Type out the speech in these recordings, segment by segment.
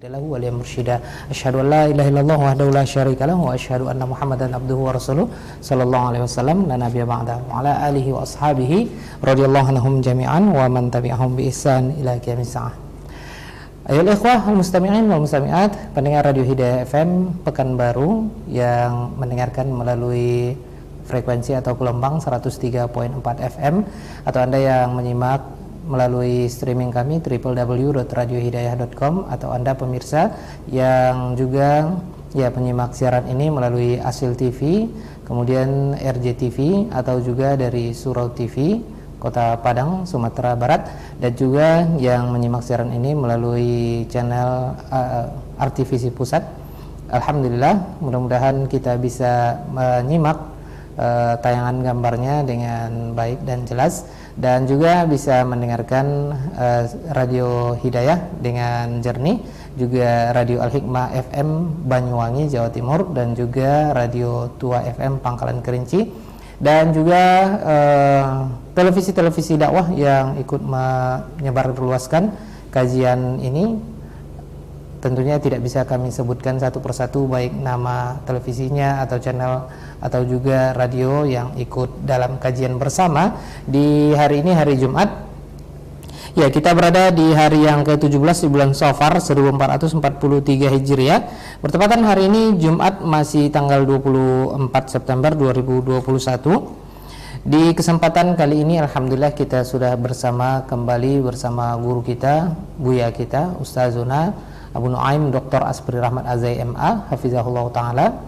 lahu waliya mursyida. Asyhadu an la ilaha illallah wahdahu la syarika lahu wa asyhadu anna Muhammadan abduhu wa rasuluh sallallahu alaihi wasallam la nabiyya ba'da wa ala alihi wa ashabihi radhiyallahu anhum jami'an wa man tabi'ahum bi ihsan ila qiyamis saah. Ayolah ikhwah al-mustami'in wal mustami'at, pendengar Radio Hidayah FM Pekanbaru yang mendengarkan melalui frekuensi atau gelombang 103.4 FM, atau Anda yang menyimak melalui streaming kami www.radiohidayah.com, atau Anda pemirsa yang juga penyimak siaran ini melalui Asil TV, kemudian RJTV, atau juga dari Surau TV Kota Padang, Sumatera Barat, dan juga yang menyimak siaran ini melalui channel RTVC Pusat. Alhamdulillah, mudah-mudahan kita bisa menyimak tayangan gambarnya dengan baik dan jelas, dan juga bisa mendengarkan Radio Hidayah dengan jernih, juga Radio Al-Hikmah FM Banyuwangi, Jawa Timur, dan juga Radio Tua FM Pangkalan Kerinci, dan juga televisi-televisi dakwah yang ikut menyebarluaskan kajian ini. Tentunya tidak bisa kami sebutkan satu persatu, baik nama televisinya atau channel atau juga radio yang ikut dalam kajian bersama di hari ini, hari Jumat. Ya, kita berada di hari yang ke-17 di bulan Safar 1443 Hijriah. Bertepatan hari ini Jumat, masih tanggal 24 September 2021. Di kesempatan kali ini alhamdulillah kita sudah kembali bersama guru kita, buya kita, Ustazuna Abu Nuaim Dr. Asbri Rahmat Azai MA hafizahullah ta'ala,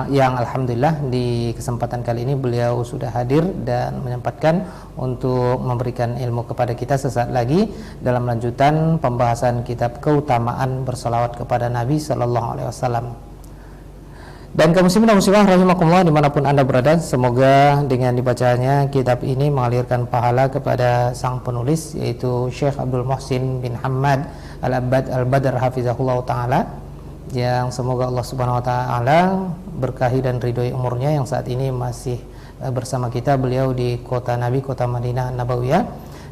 yang alhamdulillah di kesempatan kali ini beliau sudah hadir dan menyempatkan untuk memberikan ilmu kepada kita sesaat lagi dalam lanjutan pembahasan kitab keutamaan bersalawat kepada Nabi Sallallahu Alaihi Wasallam. Dan kaum muslimin dan muslimah rahimakumullah dimanapun Anda berada, semoga dengan dibacanya kitab ini mengalirkan pahala kepada sang penulis, yaitu Syekh Abdul Muhsin bin Hamad Al-Abbad Al-Badr hafizahullah ta'ala, yang semoga Allah subhanahu wa ta'ala berkahi dan ridhoi umurnya, yang saat ini masih bersama kita, beliau di kota Nabi, kota Madinah Nabawiyah.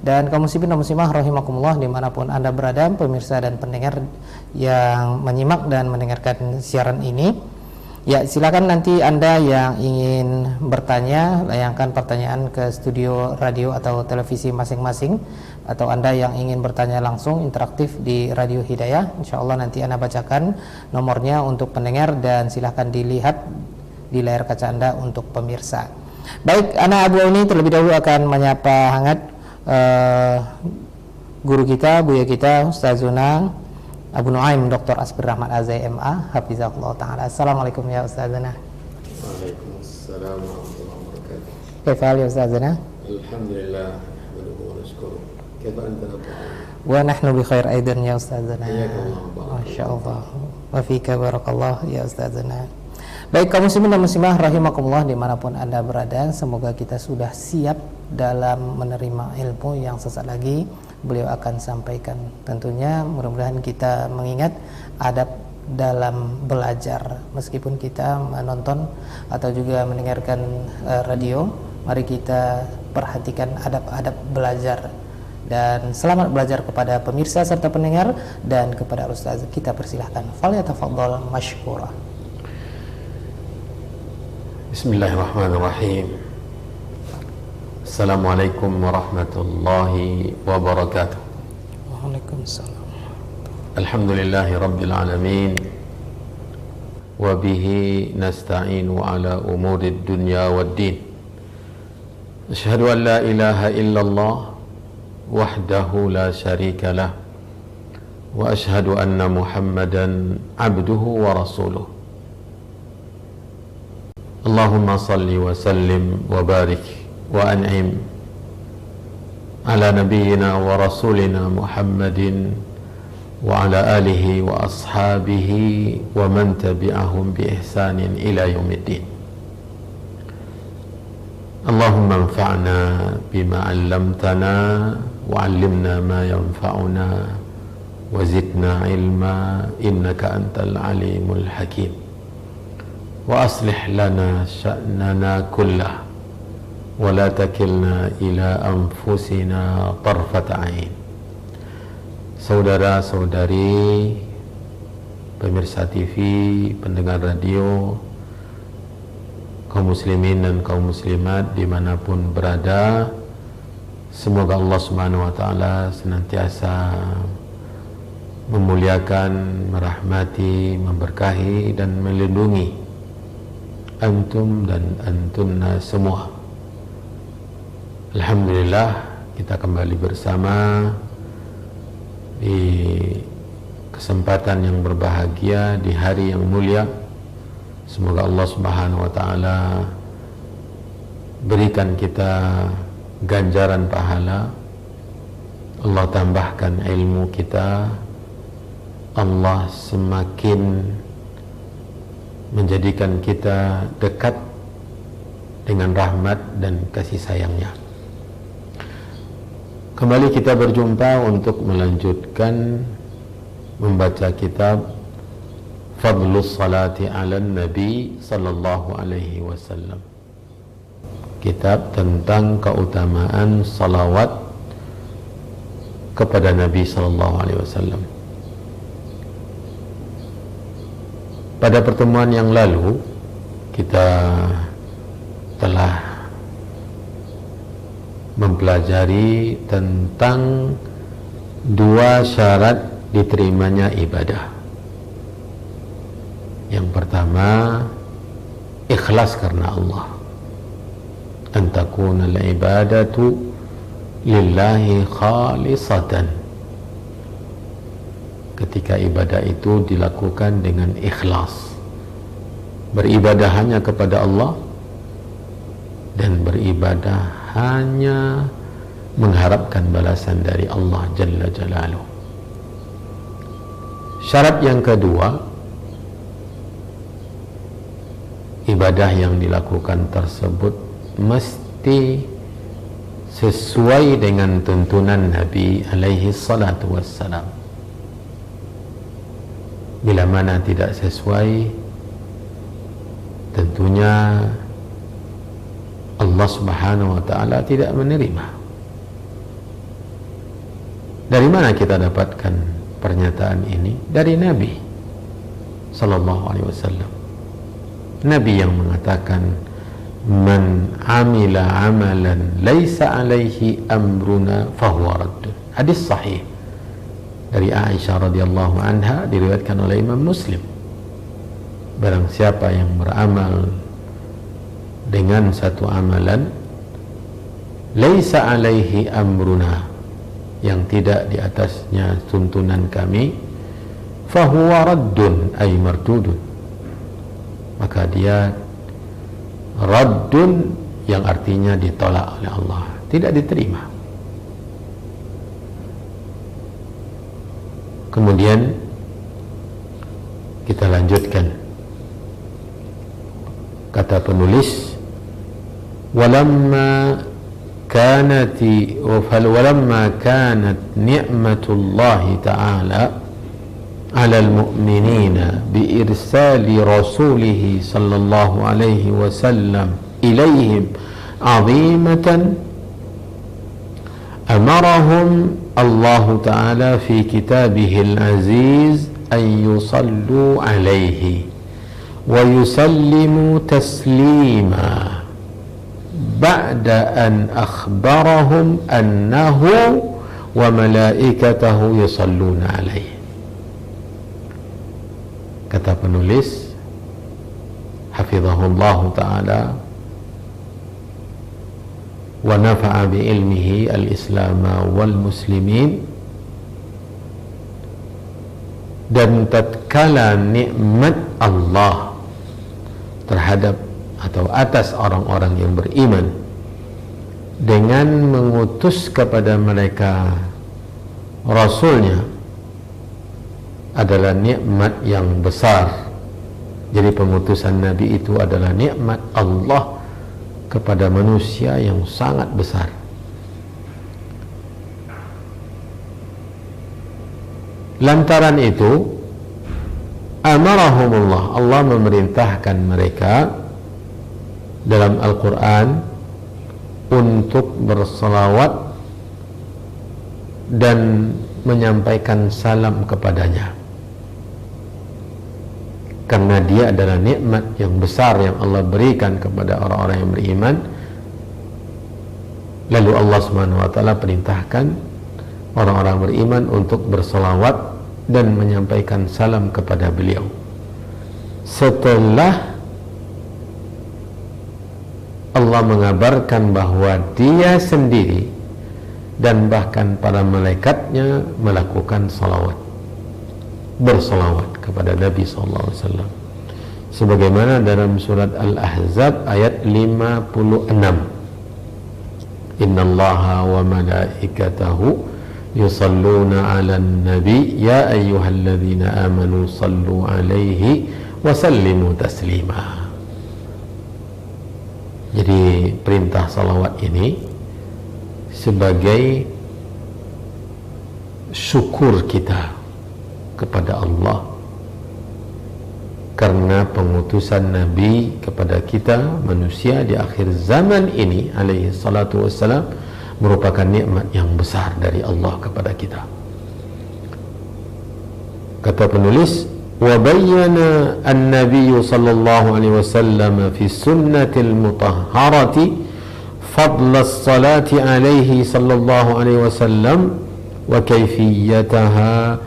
Dan kaum muslimin dan muslimah rahimakumullah dimanapun Anda berada, pemirsa dan pendengar yang menyimak dan mendengarkan siaran ini, ya silakan nanti Anda yang ingin bertanya, layangkan pertanyaan ke studio radio atau televisi masing-masing, atau Anda yang ingin bertanya langsung interaktif di Radio Hidayah, insya Allah nanti Anda bacakan nomornya untuk pendengar, dan silahkan dilihat di layar kaca Anda untuk pemirsa. Baik, Ana Abu ini terlebih dahulu akan menyapa hangat guru kita, buya kita, Ustazuna Abu Nuaim Dr. Asbri Rahmat Azai MA hafizahullah ta'ala. Assalamualaikum ya Ustazana. Waalaikumsalam warahmatullahi wabarakatuh. Kaifa ya Ustazana? Alhamdulillah, wa nashkuru. Kaifa anta? Wa nahnu bi khair aidan ya Ustazana. Iyakallah. Masyaallah. Wa fika barakallah ya Ustazana. Baik, kaum muslimin dan muslimah rahimakumullah dimanapun Anda berada, semoga kita sudah siap dalam menerima ilmu yang sesaat lagi beliau akan sampaikan. Tentunya mudah-mudahan kita mengingat adab dalam belajar, meskipun kita menonton atau juga mendengarkan radio, mari kita perhatikan adab-adab belajar. Dan selamat belajar kepada pemirsa serta pendengar, dan kepada Ustaz kita persilahkan. Falyatafaddal mashkura. Bismillahirrahmanirrahim. Assalamualaikum warahmatullahi wabarakatuh. Waalaikumsalam. Alhamdulillahi rabbil alamin, wa bihi nasta'inu ala umurid dunya waddin. Asyhadu an la ilaha illallah wahdahu la syarika lah, wa asyhadu anna Muhammadan abduhu wa rasuluh. Allahumma salli wa sallim wa barik wa an'im ala nabiyyina wa rasulina Muhammadin wa ala alihi wa ashabihi wa man tabi'ahum bi ihsanin ila yaumiddin. Allahumma anfa'na bima 'allamtana wa 'allimna ma yanfa'una wa zidna ilma innaka antal alimul hakim. Wa aslih lana sya'nana kullah wa la takilna ila anfusina tarfata ain. Saudara-saudari pemirsa TV, pendengar radio, kaum muslimin dan kaum muslimat dimanapun berada, semoga Allah Subhanahu wa Ta'ala senantiasa memuliakan, merahmati, memberkahi dan melindungi antum dan antunna semua. Alhamdulillah, kita kembali bersama di kesempatan yang berbahagia di hari yang mulia. Semoga Allah Subhanahu wa Ta'ala berikan kita ganjaran pahala, Allah tambahkan ilmu kita, Allah semakin menjadikan kita dekat dengan rahmat dan kasih sayangnya. Kembali kita berjumpa untuk melanjutkan membaca kitab Fadlus Salati ala Nabi sallallahu alaihi wasallam, kitab tentang keutamaan salawat kepada Nabi sallallahu alaihi wasallam. Pada pertemuan yang lalu kita telah mempelajari tentang dua syarat diterimanya ibadah. Yang pertama, ikhlas karena Allah. An takuna al-ibadatu lillahi khalisatan. Ketika ibadah itu dilakukan dengan ikhlas, beribadah hanya kepada Allah dan beribadah hanya mengharapkan balasan dari Allah Jalla Jalaluh. Syarat yang kedua, ibadah yang dilakukan tersebut mesti sesuai dengan tuntunan Nabi alaihi salatu wassalam. Bila mana tidak sesuai, tentunya Allah Subhanahu wa Ta'ala tidak menerima. Dari mana kita dapatkan pernyataan ini? Dari Nabi sallallahu alaihi wasallam. Nabi yang mengatakan, man amila amalan laisa alaihi amruna fahuwa raddun. Hadis sahih dari Aisyah radhiyallahu anha, diriwayatkan oleh Imam Muslim. Barang siapa yang beramal dengan satu amalan laisa alaihi amruna, yang tidak di atasnya tuntunan kami, fahuwa raddun ay mardudun, maka dia raddun, yang artinya ditolak oleh Allah, tidak diterima. Kemudian kita lanjutkan, kata penulis, walamma kanat ni'matullahi ta'ala 'ala al-mu'minina bi irsali rasulih sallallahu alaihi wasallam ilaihim 'azimatan, amarahum Allah Ta'ala fi kitabihil aziz an yusallu alaihi wa yusallimu taslima ba'da an akhbarahum annahu wa malaikatahu yusalluna alaihi. Kata penulis hafizahullahu ta'ala wa nafa'a bi ilmihi al-islama wal muslimin, dan tatkala nikmat Allah terhadap atau atas orang-orang yang beriman dengan mengutus kepada mereka Rasulnya adalah nikmat yang besar. Jadi pengutusan Nabi itu adalah nikmat Allah kepada manusia yang sangat besar. Lantaran itu amarahumullah, Allah memerintahkan mereka dalam Al-Quran untuk berselawat dan menyampaikan salam kepadanya. karena dia adalah nikmat yang besar yang Allah berikan kepada orang-orang yang beriman. Lalu Allah Subhanahu wa taala perintahkan orang-orang beriman untuk berselawat dan menyampaikan salam kepada beliau. Setelah Allah mengabarkan bahwa dia sendiri dan bahkan para malaikatnya melakukan salawat, bersalawat kepada Nabi SAW, sebagaimana dalam surat Al-Ahzab ayat 56, innallaha wa malaikatahu yusalluna 'alan nabi ya ayyuhalladzina amanu sallu 'alaihi wa sallimu taslima. Jadi perintah salawat ini sebagai syukur kita kepada Allah karena pengutusan Nabi kepada kita manusia di akhir zaman ini alaihi salatu wassalam merupakan nikmat yang besar dari Allah kepada kita. Kata penulis, wa bayyana an-nabiy sallallahu alaihi wasallam fi sunnatil mutahharati fadl as-salati alaihi sallallahu alaihi wasallam wa kayfiyataha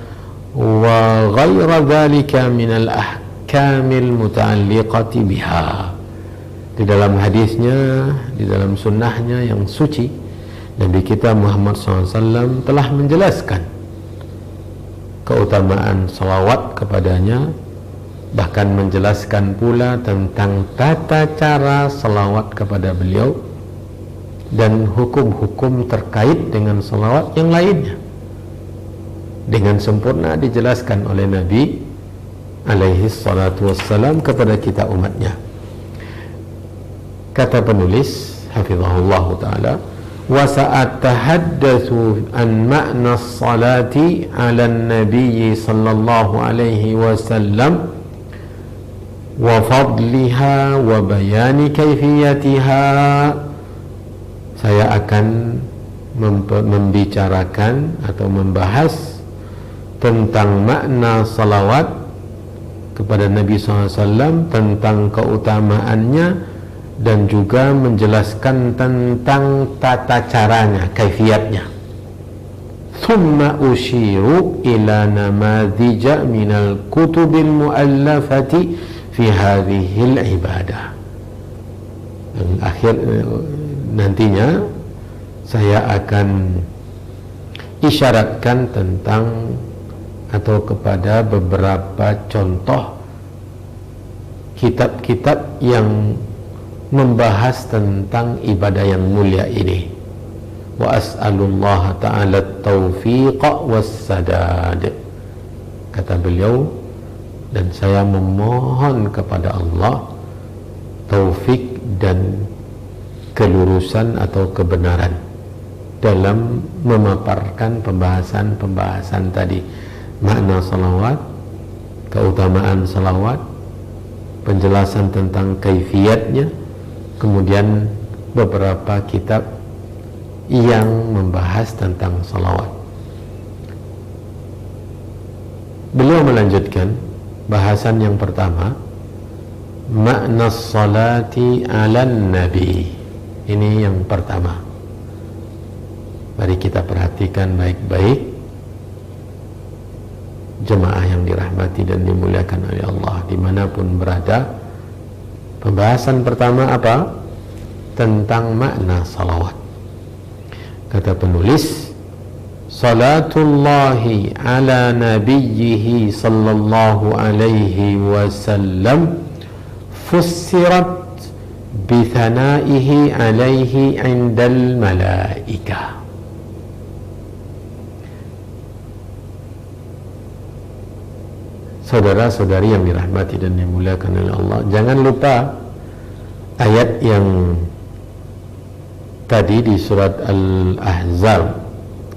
wa ghaira dhalika min al-ahkamil muta'alliqati biha. Di dalam hadisnya, di dalam sunnahnya yang suci, Nabi kita Muhammad SAW telah menjelaskan keutamaan salawat kepadanya, bahkan menjelaskan pula tentang tata cara salawat kepada beliau dan hukum-hukum terkait dengan salawat yang lainnya. Dengan sempurna dijelaskan oleh Nabi alaihi salatu wassalam kepada kita umatnya. Kata penulis hafizahullah ta'ala, wa sa'atahaddatsu an ma'na as-salati 'ala an-nabiy sallallahu alaihi wasallam wa fadliha wa bayani kayfiyatiha. Saya akan membicarakan atau membahas tentang makna salawat kepada Nabi SAW, tentang keutamaannya, dan juga menjelaskan tentang tata caranya, kaifiyatnya. Thumma ushiru ila namadhija minal kutubil muallafati fi hadhil ibadah. Dan akhir nantinya saya akan isyaratkan tentang atau kepada beberapa contoh kitab-kitab yang membahas tentang ibadah yang mulia ini. Wa as'alullaha ta'ala at-taufiqa was-sadad. Kata beliau, dan saya memohon kepada Allah taufik dan kelurusan atau kebenaran dalam memaparkan pembahasan-pembahasan tadi, makna salawat, keutamaan salawat, penjelasan tentang kaifiyatnya, kemudian beberapa kitab yang membahas tentang salawat. Beliau melanjutkan bahasan yang pertama, makna salati ala nabi. Ini yang pertama. Mari kita perhatikan baik-baik, jemaah yang dirahmati dan dimuliakan oleh Allah dimanapun berada. Pembahasan pertama apa? Tentang makna salawat. Kata penulis, salatullahi ala nabiyyihi sallallahu alaihi wasallam fussirat bithanaihi alaihi indal malaikah. Saudara-saudari yang dirahmati dan dimuliakan oleh Allah, jangan lupa ayat yang tadi di surat Al-Ahzab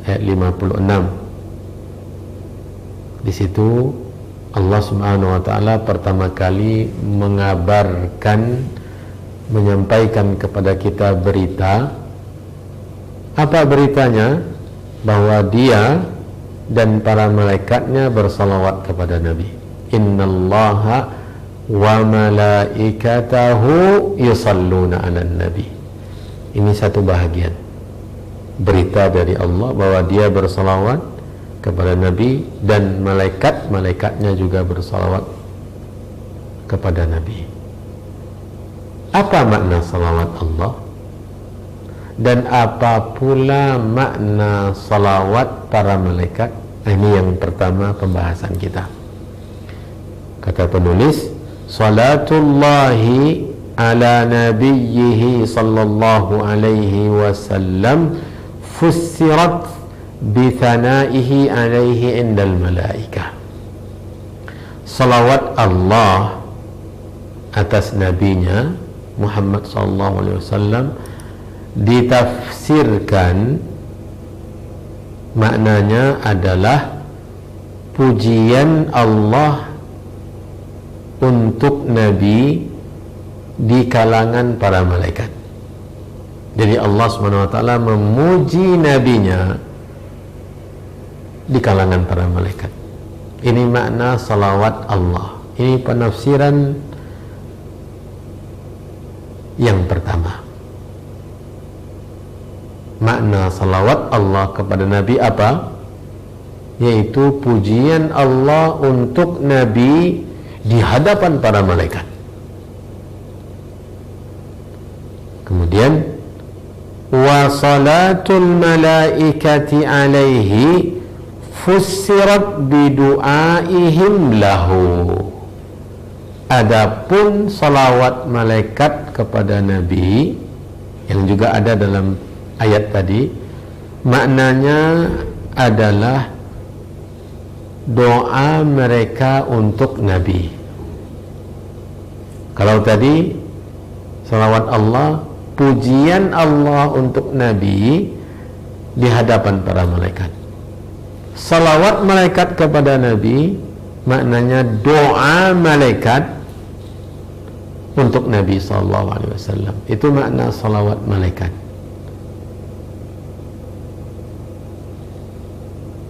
ayat 56. Di situ Allah Subhanahu wa taala pertama kali menyampaikan kepada kita berita. Apa beritanya? Bahwa dia dan para malaikatnya bersalawat kepada Nabi. Innallaha wa malaikatahu yusalluna 'alan nabi. Ini satu bahagian berita dari Allah bahwa dia bersalawat kepada Nabi dan malaikatnya juga bersalawat kepada Nabi. Apa makna salawat Allah? Dan apa pula makna salawat para malaikat? Ini yang pertama pembahasan kita. Kata penulis, salatullahi ala nabiyhi sallallahu alaihi wasallam fussirat bithanaihi alaihi indal malaikah. Salawat Allah atas nabinya Muhammad sallallahu alaihi wasallam ditafsirkan, maknanya adalah pujian Allah untuk Nabi di kalangan para malaikat. Jadi Allah SWT memuji nabinya di kalangan para malaikat. Ini makna salawat Allah. Ini penafsiran yang pertama. Makna salawat Allah kepada Nabi apa? Yaitu pujian Allah untuk Nabi di hadapan para malaikat. Kemudian wa salatul malaikati alaihi fussirat bidu'aihim lahu. Adapun salawat malaikat kepada Nabi yang juga ada dalam ayat tadi, maknanya adalah doa mereka untuk Nabi. Kalau tadi salawat Allah, pujian Allah untuk Nabi di hadapan para malaikat. Salawat malaikat kepada Nabi maknanya doa malaikat untuk Nabi SAW. Itu makna salawat malaikat.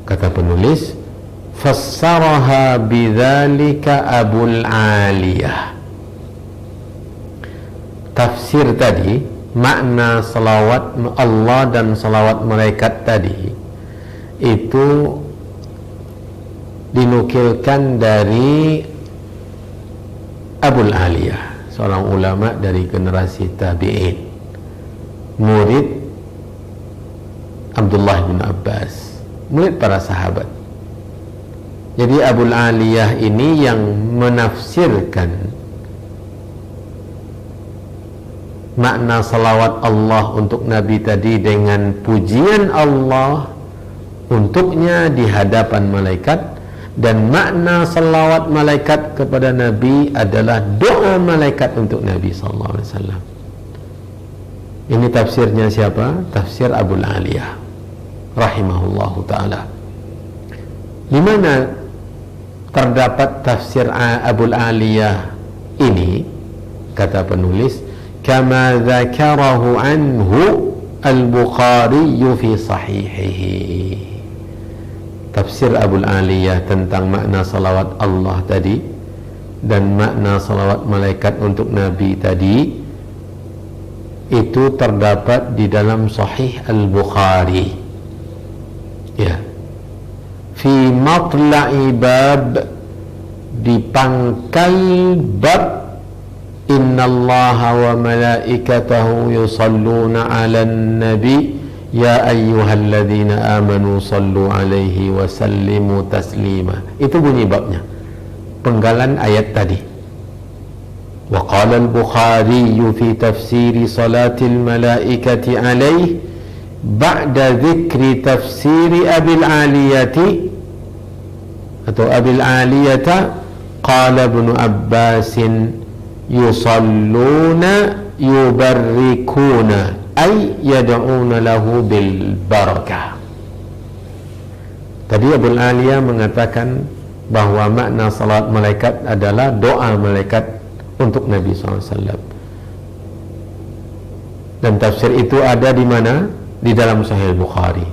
Kata penulis, fassaraha bidzalika Abul Aliyah. Tafsir tadi, makna salawat Allah dan salawat malaikat tadi, itu dinukilkan dari Abul Aliyah, seorang ulama dari generasi tabi'in, murid Abdullah bin Abbas, murid para sahabat. Jadi Abul Aliyah ini yang menafsirkan makna salawat Allah untuk Nabi tadi dengan pujian Allah untuknya di hadapan malaikat, dan makna salawat malaikat kepada Nabi adalah doa malaikat untuk Nabi SAW. Ini tafsirnya siapa? Tafsir Abul Aliyah rahimahullahu ta'ala. Di mana terdapat tafsir Abul Aliyah ini? Kata penulis, kama dzakarahu anhu al-Bukhari fi sahihihi. Tafsir Abul Aliyah tentang makna salawat Allah tadi dan makna salawat malaikat untuk Nabi tadi itu terdapat di dalam Sahih Al-Bukhari. Ya. Fi matla'i bab, di pangkal bab, innallaha wa malaikatahu yusalluna 'alan nabi ya ayyuhalladzina amanu sallu alaihi wa sallimu taslima. Itu bunyi babnya, penggalan ayat tadi. Wa qala al-Bukhari fi tafsiri salatil malaikati alaihi ba'da dzikri tafsiri Abil Aliyati atau Abil Aliyata, qala Ibnu Abbasin yusalluna yubarrikuna ay yad'una lahu bil barakah. Tadi Abul Aliyah mengatakan bahwa makna salat malaikat adalah doa malaikat untuk Nabi SAW, dan tafsir itu ada di mana? Di dalam Sahih Bukhari,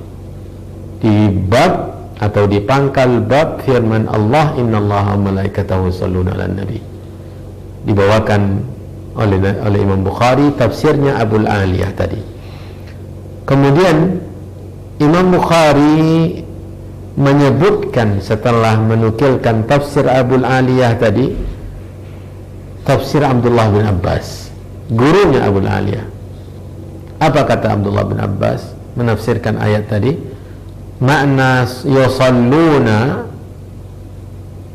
di bab atau di pangkal bab firman Allah, innallaha wa malaikatahu yusalluna 'alan nabi. dibawakan oleh Imam Bukhari, tafsirnya Abul Aliyah tadi. Kemudian Imam Bukhari menyebutkan setelah menukilkan tafsir Abul Aliyah tadi, tafsir Abdullah bin Abbas, gurunya Abul Aliyah. Apa kata Abdullah bin Abbas menafsirkan ayat tadi? Makna yusalluna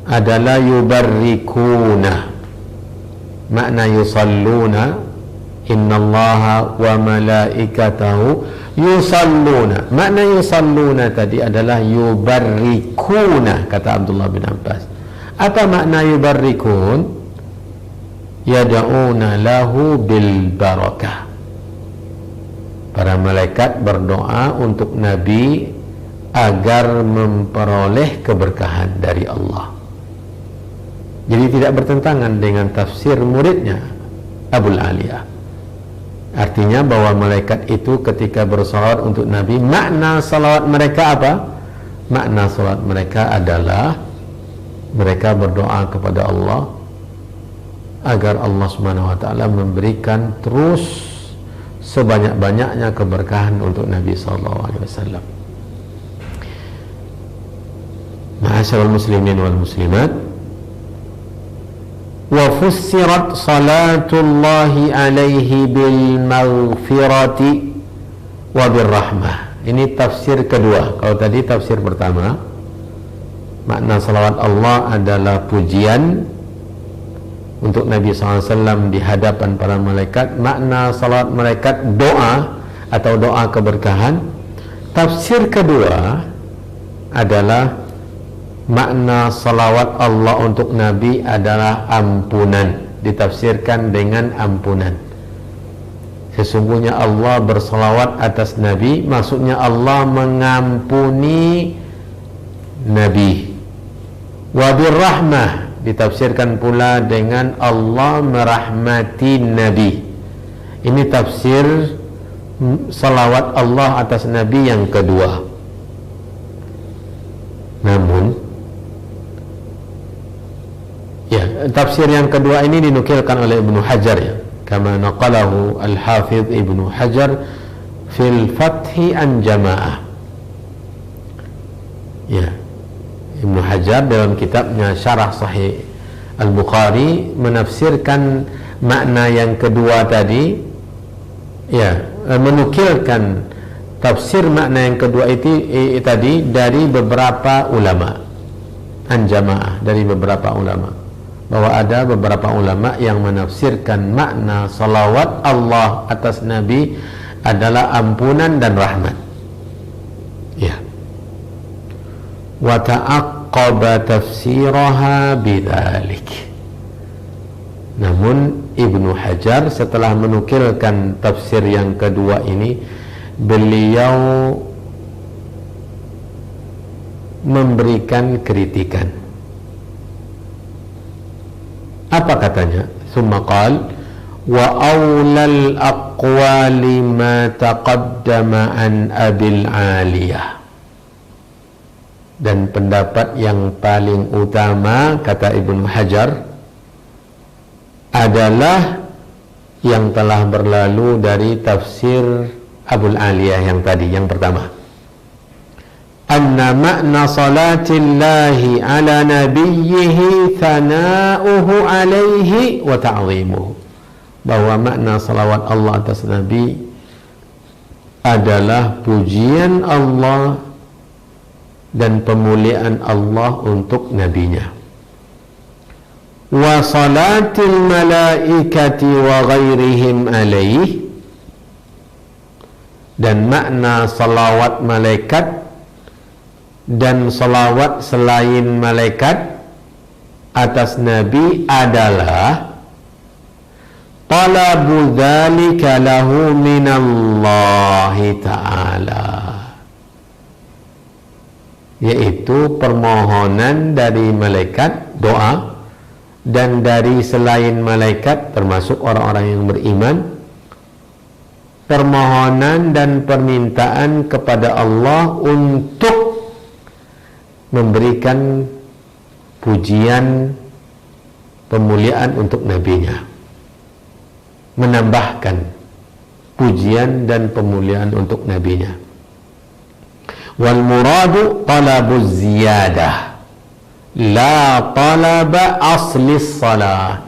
adalah yubarrikuna. Makna yusalluna, innallaha wa malaikatahu yusalluna. Makna yusalluna tadi adalah yubarrikuna, kata Abdullah bin Abbas. Apa makna yubarrikun? Yad'una lahu bil barakah. Para malaikat berdoa untuk Nabi agar memperoleh keberkahan dari Allah. Jadi tidak bertentangan dengan tafsir muridnya Abul Aliyah. Artinya bahwa malaikat itu ketika bersalawat untuk Nabi, makna salawat mereka apa? Makna salawat mereka adalah mereka berdoa kepada Allah agar Allah Subhanahu wa taala memberikan terus sebanyak-banyaknya keberkahan untuk Nabi sallallahu alaihi wasallam. Ma'asyiral muslimin wal muslimat, wa fussirat salatullahi alaihi bil maghfirati wa bir rahmah. Ini tafsir kedua. Kalau tadi tafsir pertama, makna salawat Allah adalah pujian untuk Nabi SAW di hadapan para malaikat. Makna salawat malaikat doa atau doa keberkahan. Tafsir kedua adalah makna salawat Allah untuk Nabi adalah ampunan, ditafsirkan dengan ampunan. Sesungguhnya Allah bersalawat atas Nabi, maksudnya Allah mengampuni Nabi. Wabir rahmah, ditafsirkan pula dengan Allah merahmati Nabi. Ini tafsir salawat Allah atas Nabi yang kedua. Namun tafsir yang kedua ini dinukilkan oleh Ibnu Hajar, ya, kama naqalahu Al-Hafidh Ibnu Hajar fil Fathi an Jamaah. Ya, Ibnu Hajar dalam kitabnya Syarah Sahih Al-Bukhari menafsirkan makna yang kedua tadi, ya, menukilkan tafsir makna yang kedua itu tadi dari beberapa ulama, an jamaah, dari beberapa ulama, bahwa ada beberapa ulama yang menafsirkan makna salawat Allah atas Nabi adalah ampunan dan rahmat. Ya. Wa ta'aqqaba tafsiraha bidzalik. Namun Ibnu Hajar setelah menukilkan tafsir yang kedua ini, beliau memberikan kritikan. Apa katanya? Summa qala wa awlal aqwali ma taqaddama an Abil Aliyah. Dan pendapat yang paling utama, kata Ibnu Hajar, adalah yang telah berlalu dari tafsir Abul Aliyah yang tadi, yang pertama. Anna makna salatillahi ala nabiyyihi thana'uhu alaihi wa ta'zimuhu. Bahwa makna salawat Allah atas Nabi adalah pujian Allah dan pemuliaan Allah untuk nabinya. Wa salatil malaikati wa ghairihim alaihi, dan makna salawat malaikat dan salawat selain malaikat atas Nabi adalah talabu dzalika lahu minallahi ta'ala, yaitu permohonan dari malaikat, doa, dan dari selain malaikat termasuk orang-orang yang beriman, permohonan dan permintaan kepada Allah untuk memberikan pujian pemuliaan untuk nabinya, menambahkan pujian dan pemuliaan untuk nabinya. Wal muradu talabuz ziyadah la talaba aslis salah.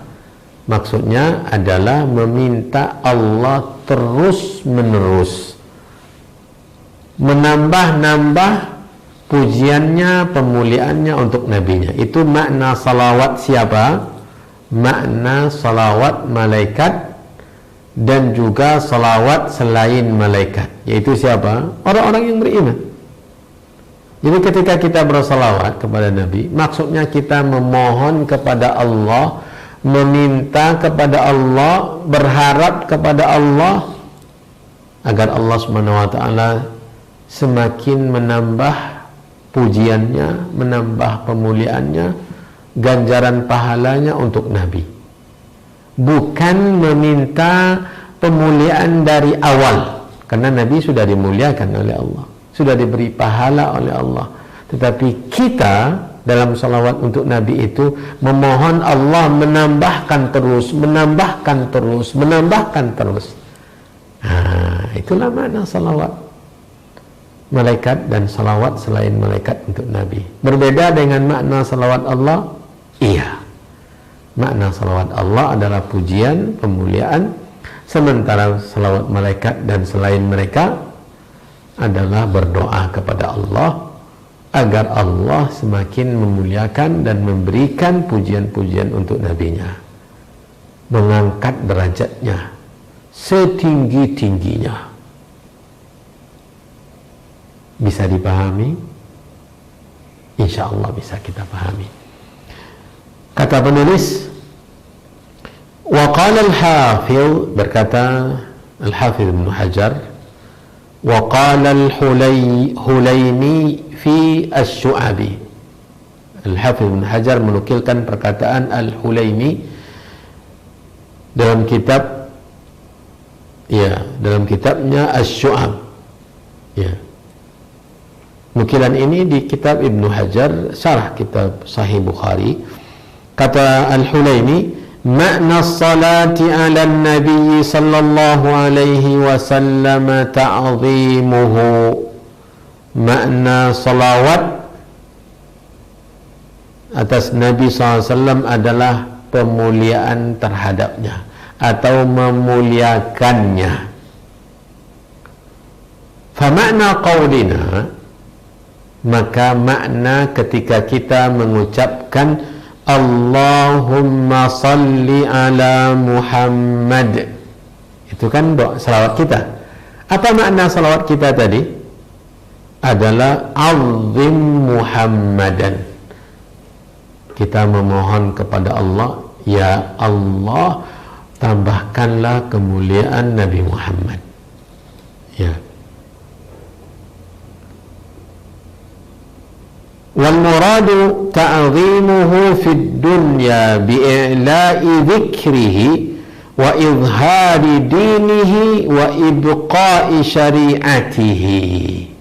Maksudnya adalah meminta Allah terus menerus menambah-nambah pujiannya, pemuliaannya untuk nabinya. Itu makna salawat siapa? Makna salawat malaikat dan juga salawat selain malaikat, yaitu siapa? Orang-orang yang beriman. Jadi ketika kita bersalawat kepada Nabi, maksudnya kita memohon kepada Allah, meminta kepada Allah, berharap kepada Allah agar Allah SWT semakin menambah pujiannya, menambah pemuliaannya, ganjaran pahalanya untuk Nabi. Bukan meminta pemuliaan dari awal, karena Nabi sudah dimuliakan oleh Allah, sudah diberi pahala oleh Allah. Tetapi kita dalam salawat untuk Nabi itu memohon Allah menambahkan terus, menambahkan terus, menambahkan terus. Itulah makna salawat malaikat dan salawat selain malaikat untuk Nabi. Berbeda dengan makna salawat Allah? Iya. Makna salawat Allah adalah pujian, pemuliaan, sementara salawat malaikat dan selain mereka adalah berdoa kepada Allah agar Allah semakin memuliakan dan memberikan pujian-pujian untuk nabinya, mengangkat derajatnya setinggi-tingginya. Bisa dipahami? Insya Allah bisa kita pahami. Kata penulis, wa qala al-Hafidh, berkata Al-Hafidh Ibn Hajar, wa qala al-Hulaimi fi asy-Syu'abi. Al-Hafidh Ibn Hajar menukilkan perkataan Al-Hulaimi dalam kitab, ya, dalam kitabnya Asy-Syu'ab. Ya. Nukilan ini di kitab Ibnu Hajar, syarah kitab Sahih Bukhari. Kata Al-Hulaimi, makna salati ala nabi sallallahu alaihi wasallam ta'zimuhu. Makna salawat atas Nabi SAW adalah pemuliaan terhadapnya atau memuliakannya. Famakna qaulina, maka makna ketika kita mengucapkan Allahumma salli ala Muhammad, itu kan doa salawat kita. Apa makna salawat kita tadi? Adalah azim Muhammadan. Kita memohon kepada Allah, ya Allah, tambahkanlah kemuliaan Nabi Muhammad. Ya. Wal muradu ta'zimuhu fid dunya bi'i'la'i dzikrihi wa izhari dinihi wa ibqa'i syari'atihi,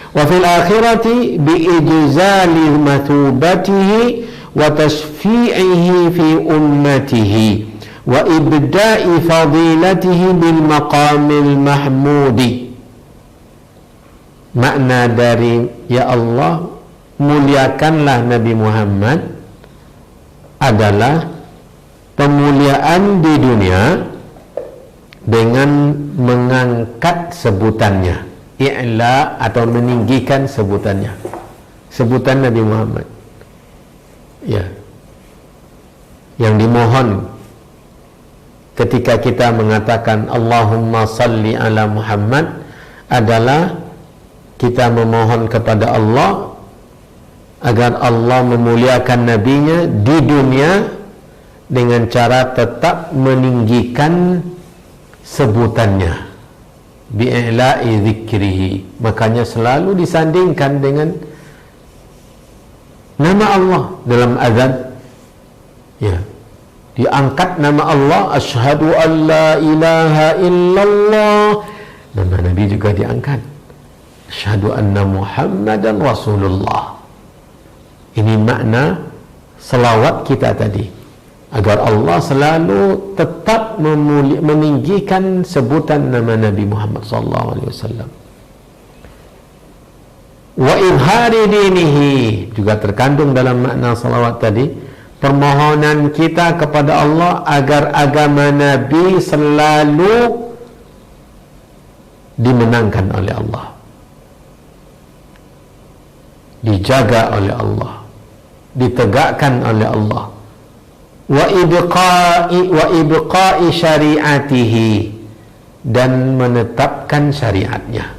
wa fil akhirati bi'ijzali mathubatihi wa tashfi'ihi fi ummatihi wa ibda'i fadilatihi bil maqamil mahmudi. Makna dari ya Allah, muliakanlah Nabi Muhammad adalah pemuliaan di dunia dengan mengangkat sebutannya, i'la atau meninggikan sebutannya, sebutan Nabi Muhammad. Ya, yang dimohon ketika kita mengatakan Allahumma salli ala Muhammad adalah kita memohon kepada Allah agar Allah memuliakan nabinya di dunia dengan cara tetap meninggikan sebutannya, bi'i'la'i dzikrihi. Makanya selalu disandingkan dengan nama Allah dalam azan. Ya, diangkat nama Allah, asyhadu an la ilaha illallah. Nama Nabi juga diangkat, asyhadu anna Muhammadan Rasulullah. Ini makna selawat kita tadi. agar Allah selalu tetap meninggikan sebutan nama Nabi Muhammad SAW. Wa izhari dinihi, juga terkandung dalam makna salawat tadi, permohonan kita kepada Allah agar agama Nabi selalu dimenangkan oleh Allah, dijaga oleh Allah, ditegakkan oleh Allah. Wa ibqa'i syariatihi, dan menetapkan syariatnya.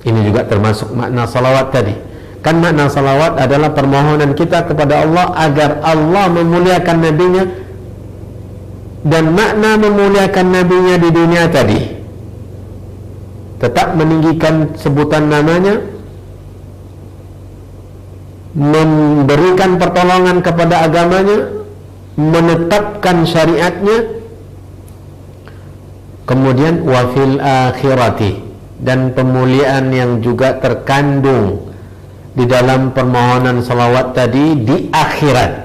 Ini juga termasuk makna salawat tadi. Kan makna salawat adalah permohonan kita kepada Allah agar Allah memuliakan nabinya, dan makna memuliakan nabinya di dunia tadi tetap meninggikan sebutan namanya, memberikan pertolongan kepada agamanya, menetapkan syariatnya, kemudian wafil akhirati, dan pemuliaan yang juga terkandung di dalam permohonan salawat tadi di akhirat.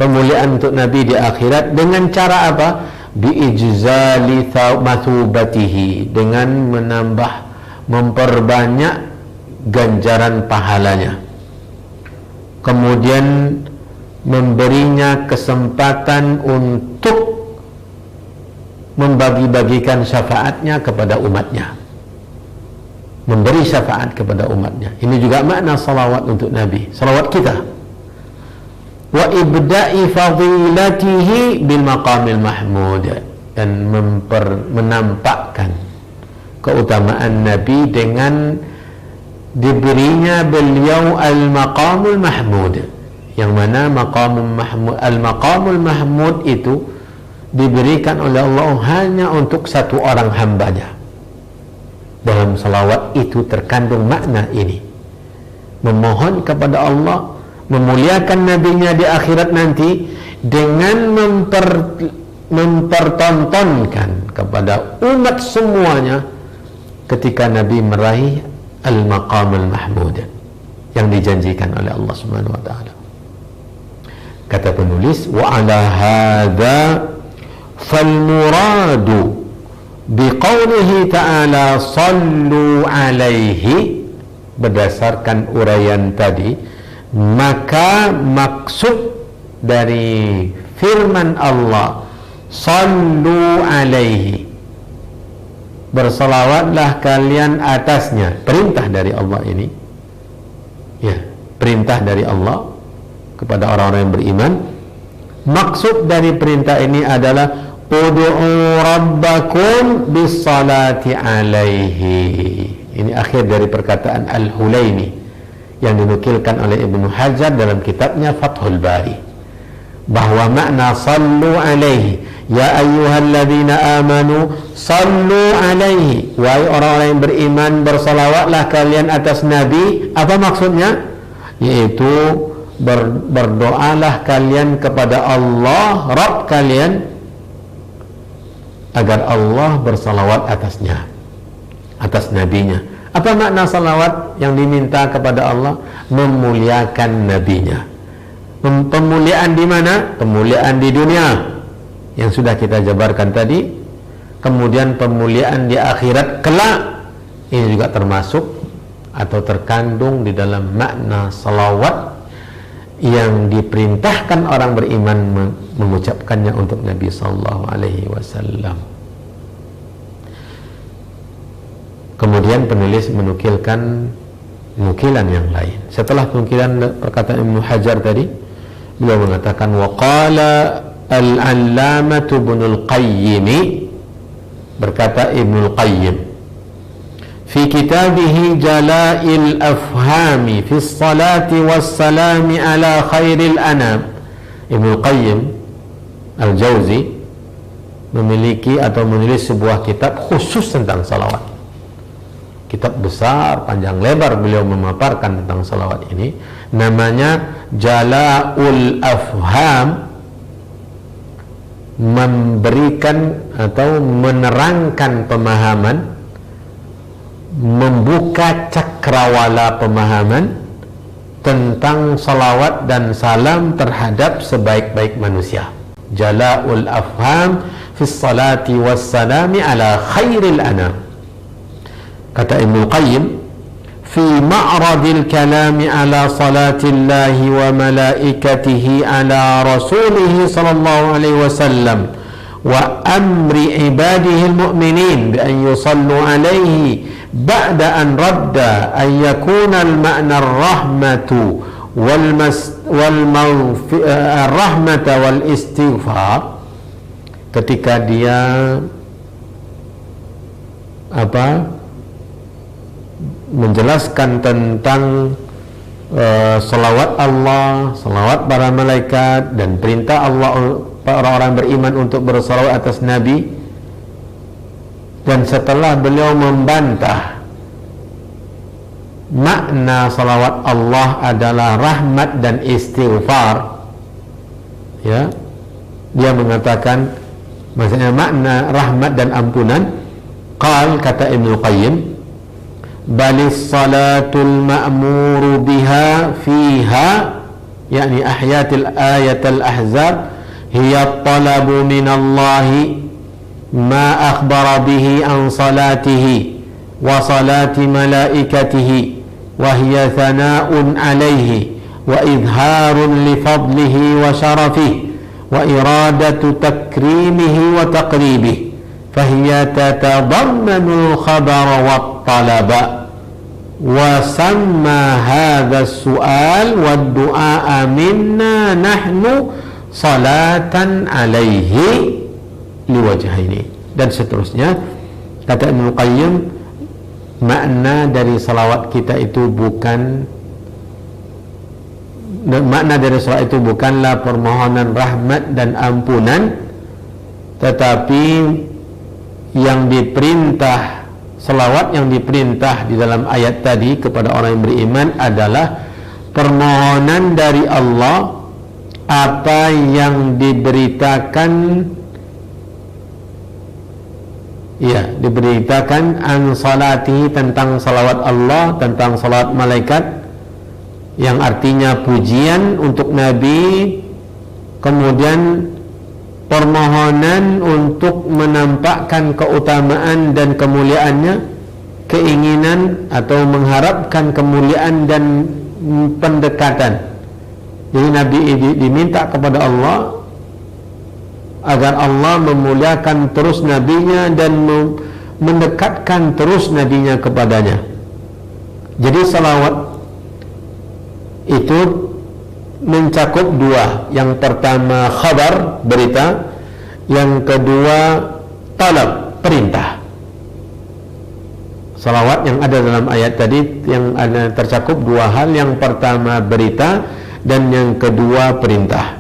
Pemuliaan untuk Nabi di akhirat dengan cara apa? Biijzali mathubatihi, dengan memperbanyak ganjaran pahalanya, kemudian memberinya kesempatan untuk membagi-bagikan syafaatnya kepada umatnya, memberi syafaat kepada umatnya. Ini juga makna salawat untuk Nabi, salawat kita. Wa ibda'i fadilatihi bil maqamil mahmud, dan menampakkan keutamaan Nabi dengan diberinya beliau al-maqamul mahmud, yang mana al-maqamul mahmud itu diberikan oleh Allah hanya untuk satu orang hambanya. Dalam salawat itu terkandung makna ini, memohon kepada Allah memuliakan nabinya di akhirat nanti dengan mempertontonkan kepada umat semuanya ketika Nabi meraih al-maqamul mahmud yang dijanjikan oleh Allah Subhanahu wa taala. Kata penulis, wa ala hadza fal muradu biqaulihi ta'ala sallu alaihi, berdasarkan uraian tadi, maka maksud dari firman Allah sallu alaihi, bersalawatlah kalian atasnya, perintah dari Allah ini, ya, perintah dari Allah kepada orang-orang yang beriman. Maksud dari perintah ini adalah ud'u rabbakum bis-salati alaihi. Ini akhir dari perkataan Al-Hulaimi yang dinukilkan oleh Ibnu Hajar dalam kitabnya Fathul Bari, bahwa makna sallu alaihi, ya ayyuhalladzina amanu sallu alaihi, wahai orang-orang yang beriman, bersalawatlah kalian atas Nabi. Apa maksudnya? Yaitu berdoalah kalian kepada Allah Rabb kalian agar Allah bersalawat atasnya, atas nabinya. Apa makna salawat yang diminta kepada Allah? Memuliakan nabinya. Pemuliaan di mana? Pemuliaan di dunia yang sudah kita jabarkan tadi, kemudian pemuliaan di akhirat kelak. Ini juga termasuk atau terkandung di dalam makna salawat yang diperintahkan orang beriman mengucapkannya untuk Nabi sallallahu alaihi wasallam. Kemudian penulis menukilkan nukilan yang lain. Setelah penukilan perkataan Ibnu Hajar tadi, beliau mengatakan wa qala al-allamatu Ibnul Qayyim, berkata Ibnul Qayyim fi kitabih Jala'il Afhami fi salati wassalami ala khairil anam. Ibnul Qayyim Al-Jauzi memiliki atau menulis sebuah kitab khusus tentang salawat. Kitab besar, panjang lebar beliau memaparkan tentang salawat ini. Namanya Jala'ul Afham, memberikan atau menerangkan pemahaman, membuka cakrawala pemahaman tentang salawat dan salam terhadap sebaik-baik manusia. Jala'ul afham fi salati wassalami ala khairil anam. Kata Ibnu Qayyim, fi ma'radil kalami ala salatillahi wa malaikatihi ala rasulihi sallallahu alaihi wasallam wa amri ibadihi al-mu'minin bi an yusallu alaihi ba'da an radda an yakuna al-ma'na ar-rahmatu rahmata wal istighfar. Ketika dia menjelaskan tentang salawat Allah, salawat para malaikat, dan perintah Allah orang-orang beriman untuk bersalawat atas Nabi, dan setelah beliau membantah makna salawat Allah adalah rahmat dan istighfar, ya, dia mengatakan maksudnya makna rahmat dan ampunan. Kata Ibnu Qayyim, balis salatul ma'muru biha fiha, yakni ahyatil ayatul ahzab, hiya talabu minallahi ma akhbara bihi an salatihi wa salati malaikatihi wa hiya thana'un alayhi wa idharun li fadlihi wa sharafihi wa iradatu takrimihi wa taqribihi, fahiya tatadammanu al-khabara wa talaba wa samma hadha as-su'al wa ad-du'a minna nahnu salatan alaihi liwajhaini, dan seterusnya. Kata Ibnu Qayyim, makna dari salawat kita itu bukanlah permohonan rahmat dan ampunan, tetapi yang diperintah, salawat yang diperintah di dalam ayat tadi kepada orang yang beriman adalah permohonan dari Allah apa yang diberitakan an salatihi, tentang salawat Allah, tentang salawat malaikat, yang artinya pujian untuk Nabi, kemudian permohonan untuk menampakkan keutamaan dan kemuliaannya, keinginan atau mengharapkan kemuliaan dan pendekatan. Jadi Nabi diminta kepada Allah agar Allah memuliakan terus nabinya dan mendekatkan terus nabinya kepadanya. Jadi salawat itu mencakup dua. Yang pertama khabar, berita. Yang kedua talab, perintah. Salawat yang ada dalam ayat tadi yang ada tercakup dua hal. Yang pertama berita, dan yang kedua perintah,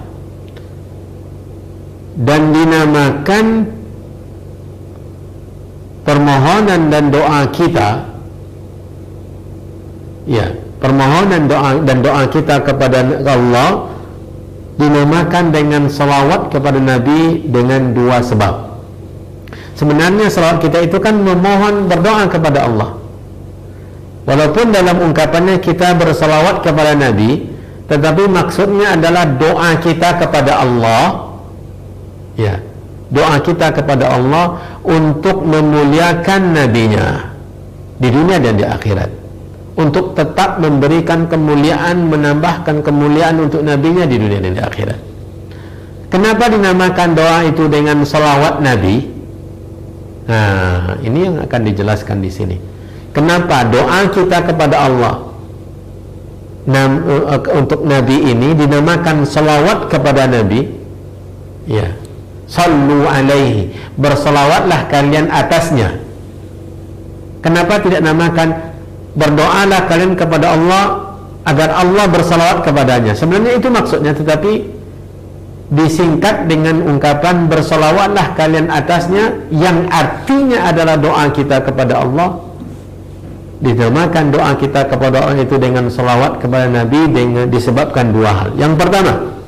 dan dinamakan permohonan dan doa kita, ya, permohonan dan doa kita kepada Allah dinamakan dengan salawat kepada Nabi dengan dua sebab. Sebenarnya salawat kita itu kan memohon, berdoa kepada Allah, walaupun dalam ungkapannya kita bersalawat kepada Nabi, tetapi maksudnya adalah doa kita kepada Allah, ya, doa kita kepada Allah untuk memuliakan nabinya di dunia dan di akhirat, untuk tetap memberikan kemuliaan, menambahkan kemuliaan untuk nabinya di dunia dan di akhirat. Kenapa dinamakan doa itu dengan salawat Nabi? Nah, ini yang akan dijelaskan di sini. Kenapa doa kita kepada Allah untuk Nabi ini dinamakan salawat kepada Nabi? Ya, sallu alaihi, bersalawatlah kalian atasnya. Kenapa tidak namakan berdoalah kalian kepada Allah agar Allah bersalawat kepadanya? Sebenarnya itu maksudnya, tetapi disingkat dengan ungkapan bersalawatlah kalian atasnya, yang artinya adalah doa kita kepada Allah. Dinamakan doa kita kepada Allah itu dengan salawat kepada Nabi dengan disebabkan dua hal. Yang pertama,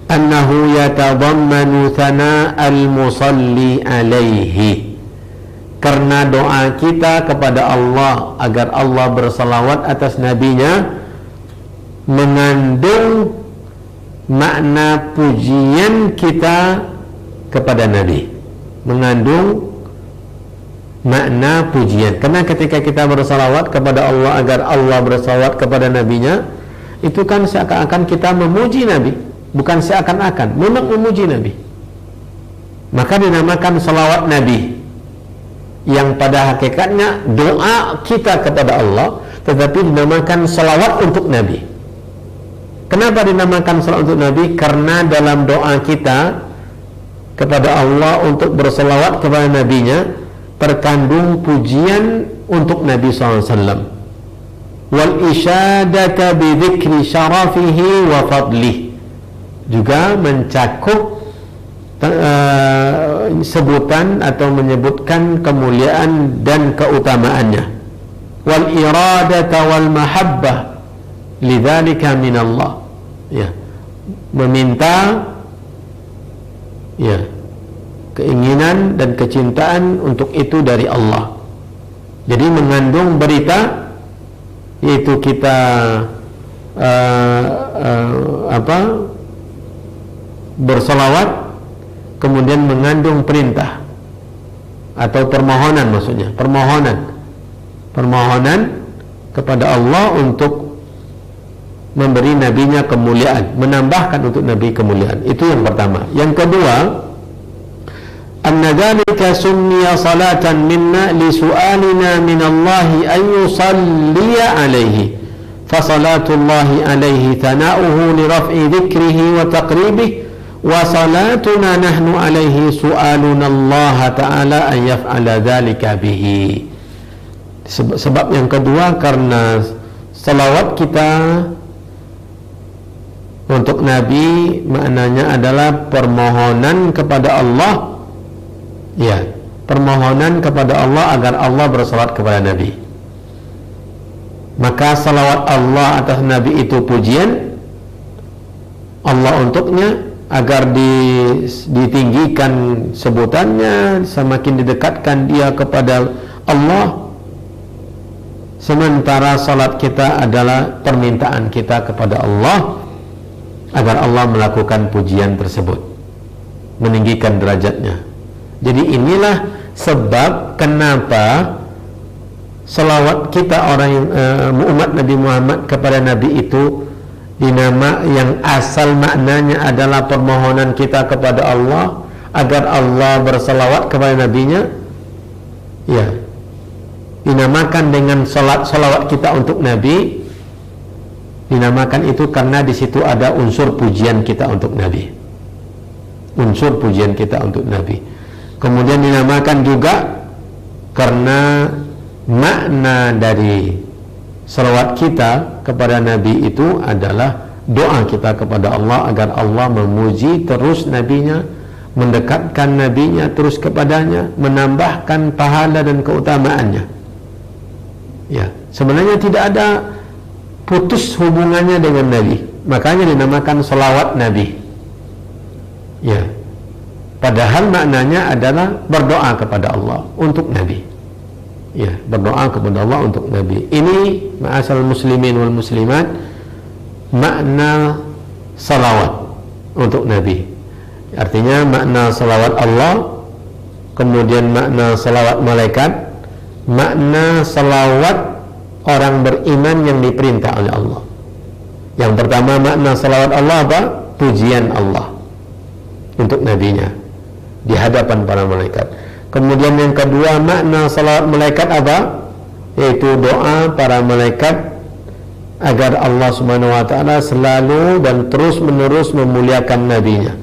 annahu yatadammanu thana'al musalli alaihi, karena doa kita kepada Allah agar Allah bersalawat atas nabinya mengandung makna pujian kita kepada Nabi, mengandung makna pujian. Karena ketika kita bersalawat kepada Allah agar Allah bersalawat kepada Nabi-Nya, itu kan seakan-akan kita memuji Nabi, bukan seakan-akan, memang memuji Nabi. Maka dinamakan salawat Nabi, yang pada hakikatnya doa kita kepada Allah, tetapi dinamakan salawat untuk Nabi. Kenapa dinamakan salawat untuk Nabi? Karena dalam doa kita kepada Allah untuk bersalawat kepada Nabi-Nya terkandung pujian untuk Nabi SAW, wal isyadata bi dzikri syarafihi wa fadlih, juga mencakup sebutan atau menyebutkan kemuliaan dan keutamaannya, wal iradata wal mahabbah lidzalika min Allah, ya, meminta, ya, keinginan dan kecintaan untuk itu dari Allah. Jadi mengandung berita, yaitu kita bersalawat, kemudian mengandung perintah atau permohonan, maksudnya permohonan kepada Allah untuk memberi nabinya kemuliaan, menambahkan untuk nabi kemuliaan. Itu yang pertama. Yang kedua, anna dzalika summiya salatan minna li su'alina min Allah an yusalliya alaihi, fa salatullahi alaihi thana'uhu li raf'i dzikrihi wa taqribihi, wa salatuna nahnu alaihi su'aluna Allah ta'ala an yaf'ala dzalika bihi. Sebab yang kedua, karena salawat kita untuk Nabi maknanya adalah permohonan kepada Allah, ya, permohonan kepada Allah agar Allah bersalawat kepada Nabi. Maka salawat Allah atas Nabi itu pujian Allah untuknya, agar ditinggikan sebutannya, semakin didekatkan dia kepada Allah. Sementara salat kita adalah permintaan kita kepada Allah agar Allah melakukan pujian tersebut, meninggikan derajatnya. Jadi inilah sebab kenapa salawat kita umat Nabi Muhammad kepada Nabi itu dinama yang asal maknanya adalah permohonan kita kepada Allah agar Allah bersalawat kepada Nabi-Nya, ya, dinamakan dengan salawat kita untuk Nabi. Dinamakan itu karena di situ ada unsur pujian kita untuk Nabi, unsur pujian kita untuk Nabi. Kemudian dinamakan juga karena makna dari salawat kita kepada Nabi itu adalah doa kita kepada Allah agar Allah memuji terus Nabi-Nya, mendekatkan Nabi-Nya terus kepadanya, menambahkan pahala dan keutamaannya. Ya, sebenarnya tidak ada putus hubungannya dengan Nabi, makanya dinamakan salawat Nabi. Ya, padahal maknanya adalah berdoa kepada Allah untuk Nabi. Ya, berdoa kepada Allah untuk Nabi. Ini ma'asal muslimin wal muslimat, makna salawat untuk Nabi. Artinya makna salawat Allah, kemudian makna salawat malaikat, makna salawat orang beriman yang diperintah oleh Allah. Yang pertama, makna salawat Allah apa? Pujian Allah untuk Nabi-Nya di hadapan para malaikat. Kemudian yang kedua, makna salawat malaikat apa? Yaitu doa para malaikat agar Allah Subhanahu wa ta'ala selalu dan terus menerus memuliakan Nabi-Nya.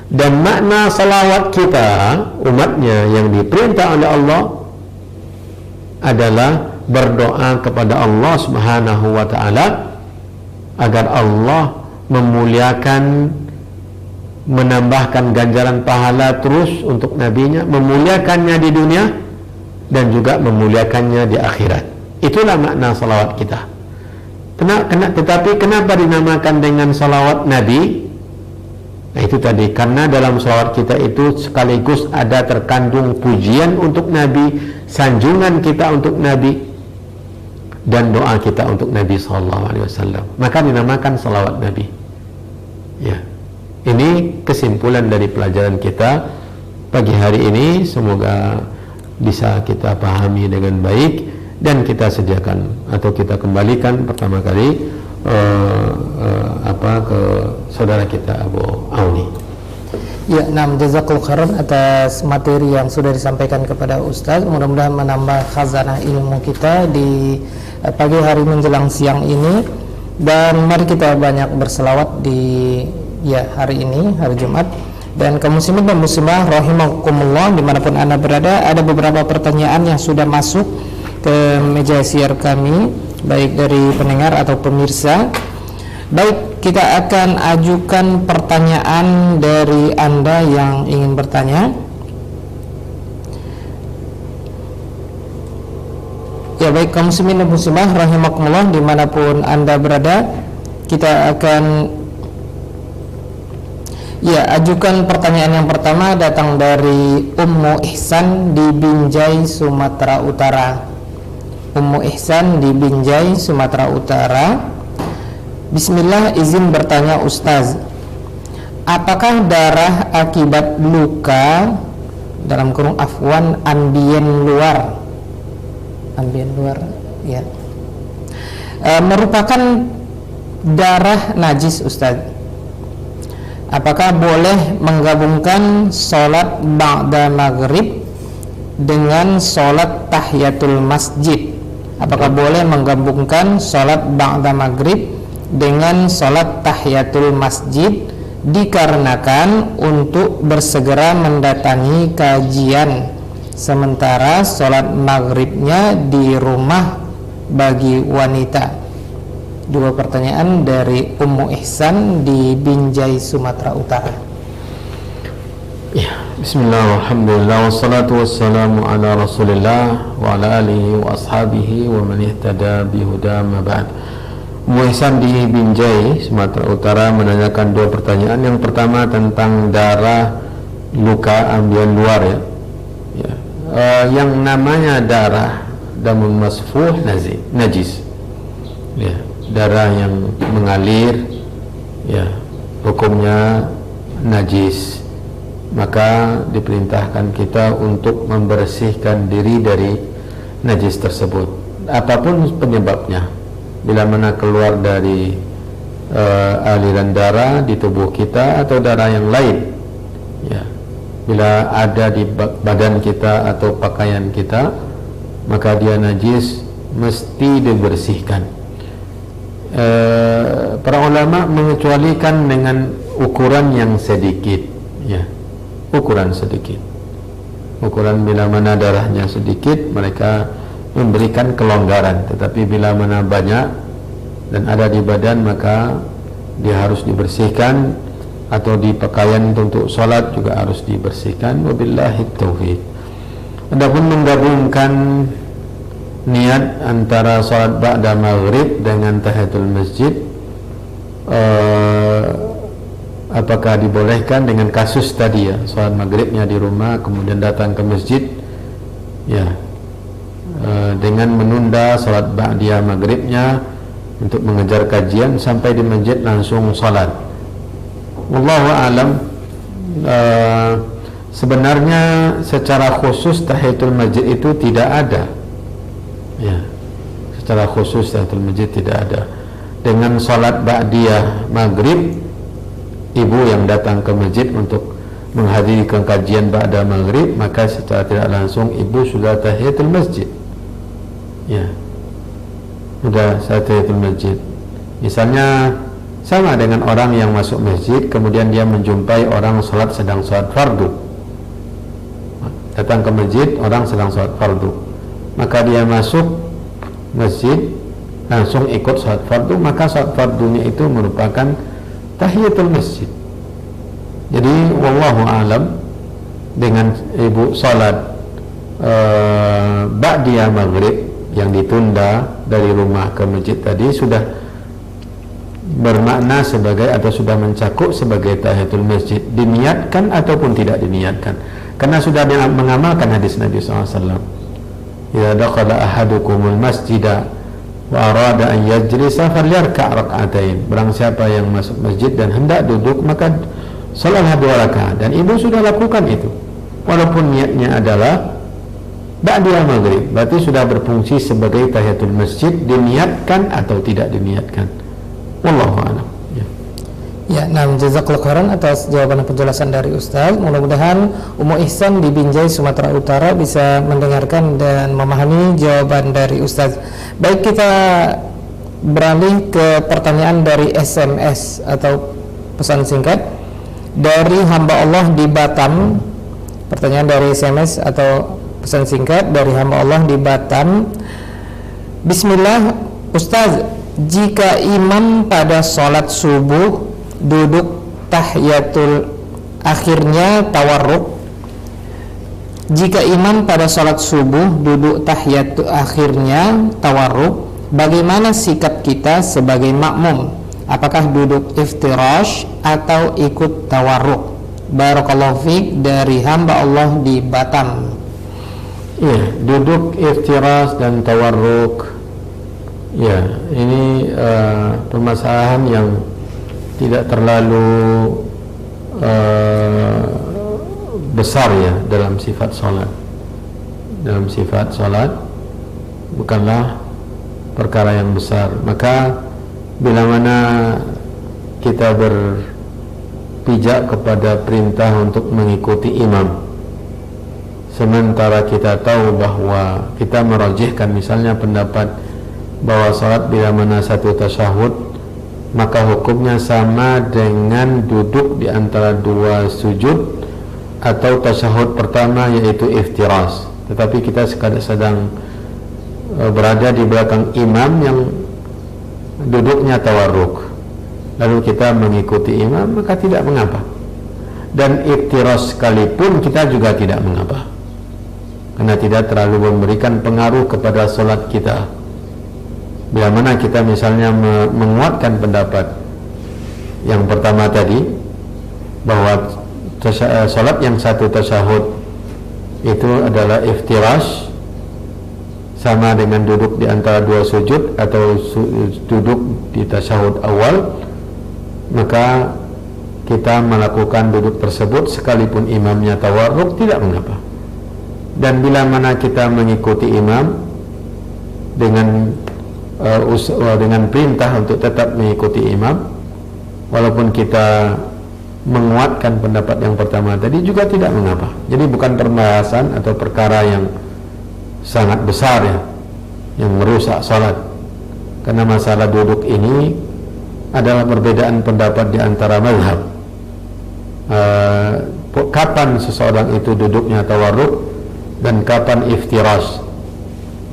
Dan makna salawat kita, umatnya yang diperintah oleh Allah, adalah berdoa kepada Allah Subhanahu wa ta'ala agar Allah memuliakan, menambahkan ganjaran pahala terus untuk Nabi-Nya, memuliakannya di dunia dan juga memuliakannya di akhirat. Itulah makna salawat kita. Tetapi kenapa dinamakan dengan salawat Nabi? Nah, itu tadi, karena dalam salawat kita itu sekaligus ada terkandung pujian untuk Nabi, sanjungan kita untuk Nabi, dan doa kita untuk Nabi SAW, maka dinamakan salawat Nabi. Ya, ini kesimpulan dari pelajaran kita pagi hari ini. Semoga bisa kita pahami dengan baik dan kita sediakan atau kita kembalikan pertama kali ke saudara kita Abu Auni. Ya, jazakallahu khairan atas materi yang sudah disampaikan kepada Ustaz. Mudah-mudahan menambah khazanah ilmu kita di pagi hari menjelang siang ini. Dan mari kita banyak berselawat di hari ini, hari Jumat. Dan kaum muslimin dan muslimah rahimakumullah, dimanapun Anda berada, ada beberapa pertanyaan yang sudah masuk ke meja siar kami, baik dari pendengar atau pemirsa. Baik, kita akan ajukan pertanyaan dari Anda yang ingin bertanya. Ya, baik kaum muslimin dan muslimah rahimakumullah, dimanapun Anda berada, kita akan ajukan pertanyaan yang pertama, datang dari Ummu Ihsan di Binjai, Sumatera Utara. Ummu Ihsan di Binjai, Sumatera Utara. Bismillah, izin bertanya Ustaz, apakah darah akibat luka dalam kurung afwan ambien luar ya, merupakan darah najis Ustaz? Apakah boleh menggabungkan sholat ba'da maghrib dengan sholat tahiyatul masjid? Apakah boleh menggabungkan sholat ba'da maghrib dengan sholat tahiyatul masjid, dikarenakan untuk bersegera mendatangi kajian, sementara sholat maghribnya di rumah bagi wanita? Dua pertanyaan dari Ummu Ihsan di Binjai, Sumatera Utara. Ya, bismillah, alhamdulillah, wassalatu wassalamu ala rasulillah wa ala alihi wa ashabihi wa man ihtada bihuda ma ba'd. Ummu Ihsan di Binjai, Sumatera Utara menanyakan dua pertanyaan. Yang pertama tentang darah luka ambian luar ya. Yang namanya darah damun masfuh najis. Ya, darah yang mengalir ya, hukumnya najis. Maka diperintahkan kita untuk membersihkan diri dari najis tersebut, apapun penyebabnya. Bila mana keluar dari aliran darah di tubuh kita atau darah yang lain ya, bila ada di badan kita atau pakaian kita, maka dia najis, mesti dibersihkan. Para ulama mengecualikan dengan ukuran yang sedikit ya, ukuran sedikit. Ukuran bila mana darahnya sedikit, mereka memberikan kelonggaran. Tetapi bila mana banyak dan ada di badan, maka dia harus dibersihkan, atau di pakaian untuk sholat juga harus dibersihkan. Wabillahi taufiq. Adapun menggabungkan niat antara sholat ba'da maghrib dengan tahiyatul masjid, apakah dibolehkan dengan kasus tadi ya, sholat maghribnya di rumah kemudian datang ke masjid ya, dengan menunda sholat ba'diyah maghribnya untuk mengejar kajian sampai di masjid langsung sholat. Wallahu a'lam. Sebenarnya secara khusus tahiyatul masjid itu tidak ada ya, secara khusus tahiyatul masjid tidak ada. Dengan sholat ba'diyah maghrib, ibu yang datang ke masjid untuk menghadiri kajian ba'da maghrib, maka secara tidak langsung ibu sudah tahiyatul masjid ya, sudah tahiyatul masjid. Misalnya sama dengan orang yang masuk masjid kemudian dia menjumpai orang sedang sholat fardu, datang ke masjid orang sedang sholat fardu, maka dia masuk masjid langsung ikut sholat fardu, maka sholat fardunya itu merupakan tahiyatul masjid. Jadi wallahu alam, dengan ibu sholat ba'diyah maghrib yang ditunda dari rumah ke masjid tadi sudah bermakna sebagai atau sudah mencakup sebagai tahiyatul masjid, diniatkan ataupun tidak diniatkan, karena sudah mengamalkan hadis Nabi SAW. Ya dakhala ahadukumul masjidah wa arada an yajlisa falyarka' rak'atain. Barang siapa yang masuk masjid dan hendak duduk, maka salatlah 2 rakaat. Dan ibu sudah lakukan itu, walaupun niatnya adalah ba'da maghrib, berarti sudah berfungsi sebagai tahiyatul masjid, diniatkan atau tidak diniatkan. Wallahu a'lam. Ya, nah, jazakallahu khairan atas jawaban dan penjelasan dari Ustaz. Mudah-mudahan Ummu Ihsan di Binjai, Sumatera Utara bisa mendengarkan dan memahami jawaban dari Ustaz. Baik, kita beralih ke pertanyaan dari SMS atau pesan singkat dari hamba Allah di Batam. Pertanyaan dari SMS atau pesan singkat dari hamba Allah di Batam. Bismillah, Ustaz, jika imam pada sholat subuh duduk tahiyatul akhirnya tawarruk, jika imam pada sholat subuh duduk tahiyatul akhirnya tawarruk, bagaimana sikap kita sebagai makmum? Apakah duduk iftirash atau ikut tawarruk? Barakallahu fiik dari hamba Allah di Batam. Ya, duduk iftirash dan tawarruk, ya, ini permasalahan yang tidak terlalu besar ya dalam sifat salat. Dalam sifat salat bukanlah perkara yang besar. Maka bila mana kita berpijak kepada perintah untuk mengikuti imam, sementara kita tahu bahwa kita merajihkan misalnya pendapat bahwa salat bila mana satu tasyahud, maka hukumnya sama dengan duduk di antara 2 sujud atau tasyahud pertama, yaitu iftirash. Tetapi kita sedang berada di belakang imam yang duduknya tawarruk, lalu kita mengikuti imam, maka tidak mengapa. Dan iftirash sekalipun kita juga tidak mengapa, karena tidak terlalu memberikan pengaruh kepada solat kita. Bila mana kita misalnya menguatkan pendapat yang pertama tadi, bahwa salat yang satu tasyahud itu adalah iftirash, sama dengan duduk di antara 2 sujud atau duduk di tasyahud awal, maka kita melakukan duduk tersebut sekalipun imamnya tawarruk, tidak mengapa. Dan bila mana kita mengikuti imam dengan perintah untuk tetap mengikuti imam, walaupun kita menguatkan pendapat yang pertama tadi, juga tidak mengapa. Jadi bukan pembahasan atau perkara yang sangat besar ya, yang merusak salat. Karena masalah duduk ini adalah perbedaan pendapat di antara mazhab. Kapan seseorang itu duduknya tawarruk dan kapan iftirash,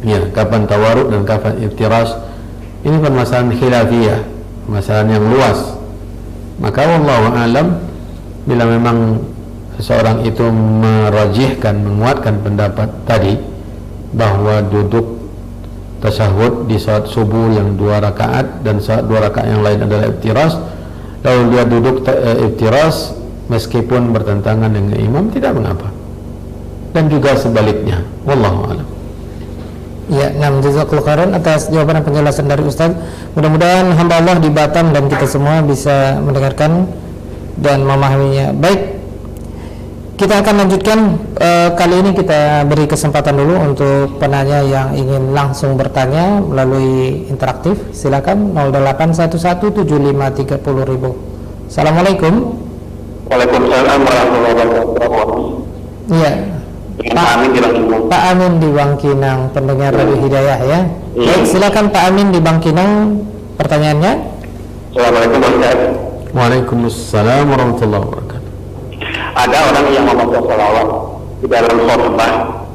ya, kapan tawarruk dan kapan iftirash, ini permasalahan khilafiyah, permasalahan yang luas. Maka wallahu alam, bila memang seseorang itu merajihkan, menguatkan pendapat tadi bahwa duduk tasyahud di salat subuh yang 2 rakaat dan salat 2 rakaat yang lain adalah iftirash, lalu dia duduk iftirash meskipun bertentangan dengan imam, tidak mengapa. Dan juga sebaliknya, wallahu alam. Ya, nah, jazakallahu khairan atas jawaban dan penjelasan dari Ustaz. Mudah-mudahan hamba Allah di Batam dan kita semua bisa mendengarkan dan memahaminya. Baik, kita akan lanjutkan. Kali ini kita beri kesempatan dulu untuk penanya yang ingin langsung bertanya melalui interaktif. Silakan 08117530.000. Assalamualaikum. Waalaikumsalam warahmatullahi wabarakatuh. Iya, Pak Amin di Bangkinang. Pak Amin di Bangkinang, pendengar Radio Hidayah ya. Baik, silakan Pak Amin di Bangkinang, pertanyaannya. Assalamualaikum warahmatullahi. Waalaikumsalam warahmatullahi wabarakatuh. Ada orang yang membaca salawat di dalam khutbah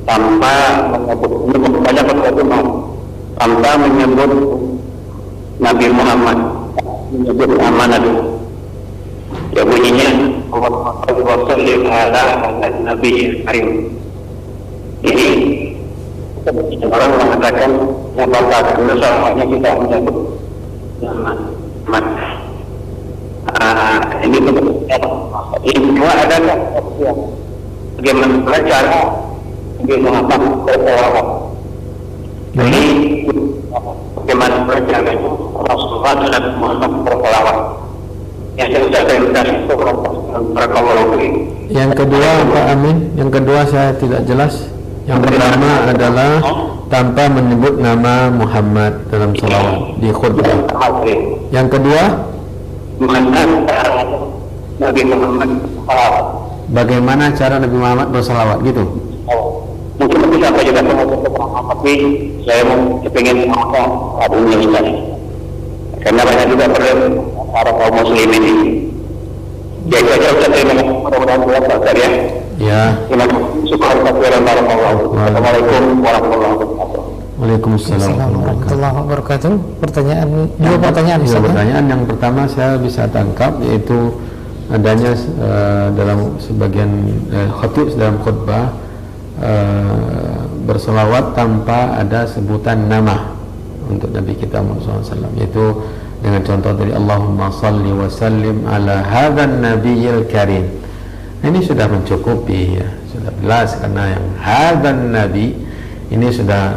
tanpa menyebut banyak khutbah, tanpa menyebut Nabi Muhammad, menyebut nama Nabi. Ya, bunyinya Allahumma shalli ala Nabi karim. Ini orang mengatakan membatalkan salawatnya kita menyebut nama Muhammad. Ini ini dua adalah bagaimana cara Nabi Muhammad bersalawat. Ini bagaimana perjalanan Rasulullah dan Muhammad berselawat. Yang sudah saya kasih itu barakallahu fiik. Yang kedua Pak Amin, yang kedua saya tidak jelas. Yang pertama adalah tanpa menyebut nama Muhammad dalam salawat di khutbah. Yang kedua, Nabi Muhammad bersalawat. bagaimana cara Nabi Muhammad bersalawat gitu? Mungkin bisa saya juga tapi saya mau kepingin ngomong abunya Ustaz. Karena banyak juga para kaum muslim ini. Ya, itu aja Ustaz, mudah-mudahan jelas Ustaz ya. Ya. Terima kasih. Assalamualaikum warahmatullahi wabarakatuh. Waalaikumsalam warahmatullahi wabarakatuh. Dua pertanyaan. Ya, pertanyaan yang pertama saya bisa tangkap yaitu adanya dalam sebagian khatib dalam khutbah berselawat tanpa ada sebutan nama untuk Nabi kita Muhammad SAW, yaitu dengan contoh dari Allahumma salli wa sallim ala hadzal nabiyil karim. Ini sudah mencukupi ya, sudah jelas karena yang hadzal nabi ini sudah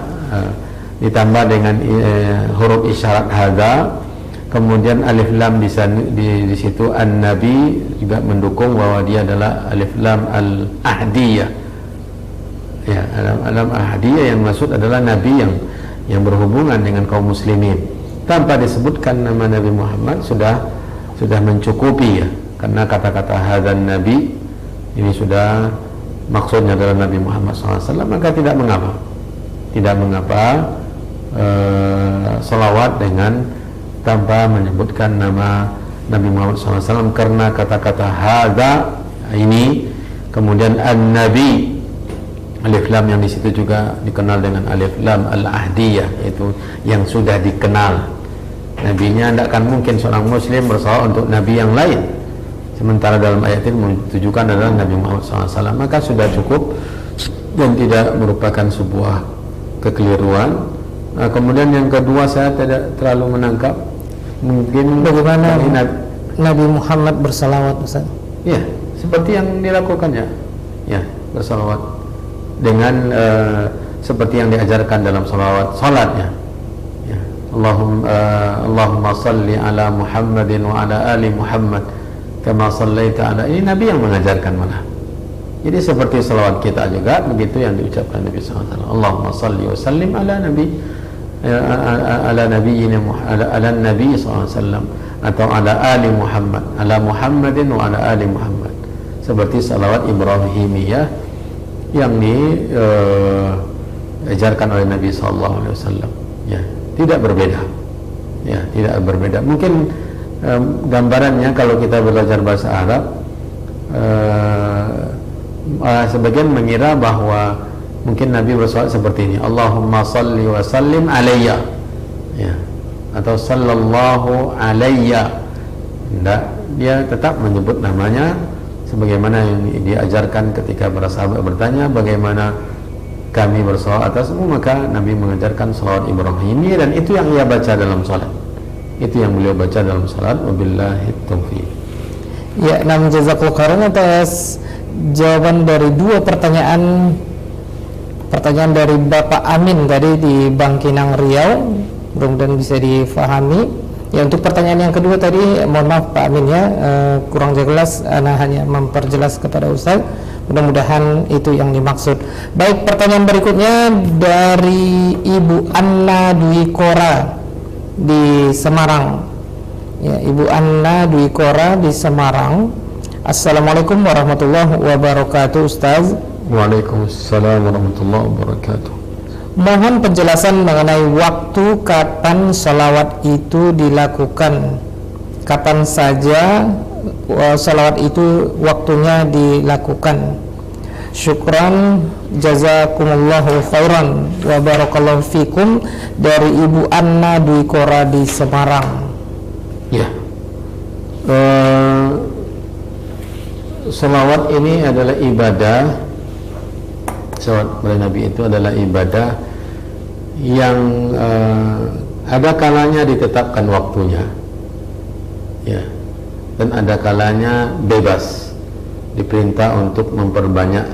ditambah dengan huruf isyarat hadza, kemudian alif lam di situ an-nabi juga mendukung bahwa dia adalah alif lam al-ahdiyah. Ya, alam ahdiyah yang maksud adalah nabi yang berhubungan dengan kaum muslimin. Tanpa disebutkan nama Nabi Muhammad sudah mencukupi ya, karena kata-kata hadzal nabi ini sudah maksudnya adalah Nabi Muhammad SAW, maka tidak mengapa salawat dengan tanpa menyebutkan nama Nabi Muhammad SAW, karena kata-kata hadza ini kemudian an-nabi alif lam yang di situ juga dikenal dengan alif lam al-ahdiyah, yaitu yang sudah dikenal. Nabinya tidak akan mungkin seorang muslim bersalawat untuk nabi yang lain, sementara dalam ayat ini ditujukan adalah Nabi Muhammad SAW, maka sudah cukup dan tidak merupakan sebuah kekeliruan. Nah, kemudian yang kedua saya tidak terlalu menangkap mungkin bagaimana Nabi Muhammad bersalawat, Ustaz? Ya, seperti yang dilakukannya, ya, bersalawat dengan seperti yang diajarkan dalam salatnya. Ya. Allahumma salli ala Muhammadin wa ala ali Muhammad kama sallaita ala. Ini Nabi yang mengajarkan malah. Jadi seperti salawat kita juga begitu yang diucapkan Nabi SAW. Allahumma salli wa sallim ala nabi ala nabiyyina ala nabi SAW atau ala ali Muhammad, ala Muhammadin wa ala ali Muhammad, seperti salawat Ibrahimiyah yang diajarkan oleh Nabi SAW. Ya, tidak berbeda. Ya, tidak berbeda. Mungkin gambarannya kalau kita belajar bahasa Arab, sebagian mengira bahwa mungkin Nabi bersolat seperti ini, Allahumma salli wa sallim alayya, ya, atau sallallahu alayya. Tidak, dia tetap menyebut namanya sebagaimana yang diajarkan ketika para sahabat bertanya bagaimana kami bersalawat atasmu, maka Nabi mengajarkan salawat Ibrahimi, dan itu yang ia baca dalam salat. Itu yang beliau baca dalam salat. Wabillahi taufiq. Ya, nam jazakallahu khairan atas jawaban dari dua pertanyaan dari Bapak Amin tadi di Bangkinang Riau. Mudah-mudahan bisa difahami. Ya, untuk pertanyaan yang kedua tadi, mohon maaf Pak Amin ya, kurang jelas, Ana hanya memperjelas kepada Ustaz. Mudah-mudahan itu yang dimaksud. Baik, pertanyaan berikutnya dari Ibu Anna Dwi Kora di Semarang. Ya, Ibu Anna Dwi Kora di Semarang. Assalamualaikum warahmatullahi wabarakatuh, Ustaz. Waalaikumsalam warahmatullahi wabarakatuh. Mohon penjelasan mengenai waktu kapan salawat itu dilakukan. Kapan saja salawat itu waktunya dilakukan. Syukran, jazakumullahu khairan wa barakallahu fikum, dari Ibu Anna Dwi Kora di Semarang. Ya, salawat ini adalah ibadah. Salawat kepada Nabi itu adalah ibadah yang ada kalanya ditetapkan waktunya, ya, dan ada kalanya bebas, diperintah untuk memperbanyak,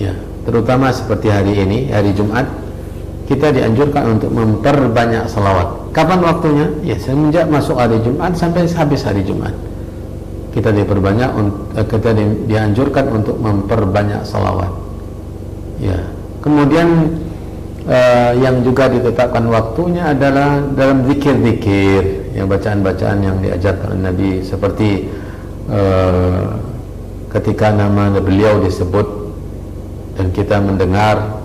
ya, terutama seperti hari ini, hari Jumat, kita dianjurkan untuk memperbanyak salawat. Kapan waktunya? Ya semenjak masuk hari Jumat sampai habis hari Jumat. Kita dianjurkan untuk memperbanyak salawat. Ya. Kemudian yang juga ditetapkan waktunya adalah dalam zikir-zikir, yang bacaan-bacaan yang diajarkan Nabi, seperti ketika nama beliau disebut dan kita mendengar,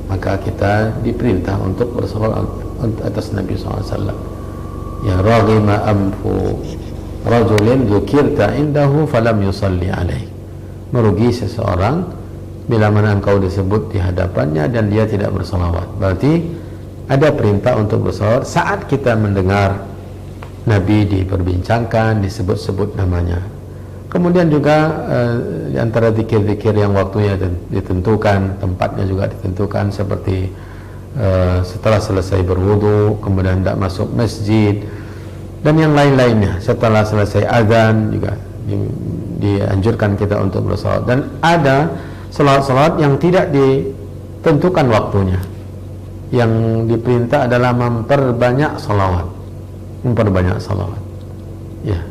maka kita diperintah untuk bersalawat atas Nabi SAW. Ya raghima anfu rajulin dzukirta indahu falam yusalli alaih. Merugi seseorang bila mana engkau disebut di hadapannya dan dia tidak bersalawat. Berarti ada perintah untuk bersalawat saat kita mendengar Nabi diperbincangkan, disebut-sebut namanya. Kemudian juga di antara zikir-zikir yang waktunya ditentukan, tempatnya juga ditentukan, seperti setelah selesai berwudu, kemudian tidak masuk masjid, dan yang lain-lainnya. Setelah selesai azan juga dianjurkan kita untuk bersalawat. Dan ada salawat-salawat yang tidak ditentukan waktunya. Yang diperintah adalah memperbanyak salawat. Memperbanyak salawat. Ya,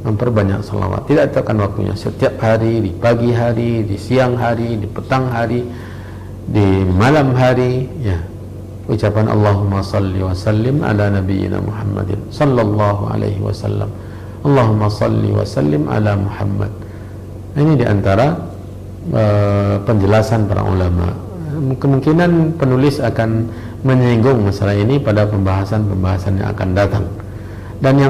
memperbanyak salawat. Tidak ditentukan waktunya. Setiap hari, di pagi hari, di siang hari, di petang hari, di malam hari. Ya. Ucapan Allahumma salli wa sallim ala nabiyyina Muhammadin sallallahu alaihi wasallam. Allahumma salli wa sallim ala Muhammad. Ini diantara penjelasan para ulama. Kemungkinan penulis akan menyinggung masalah ini pada pembahasan-pembahasan yang akan datang. Dan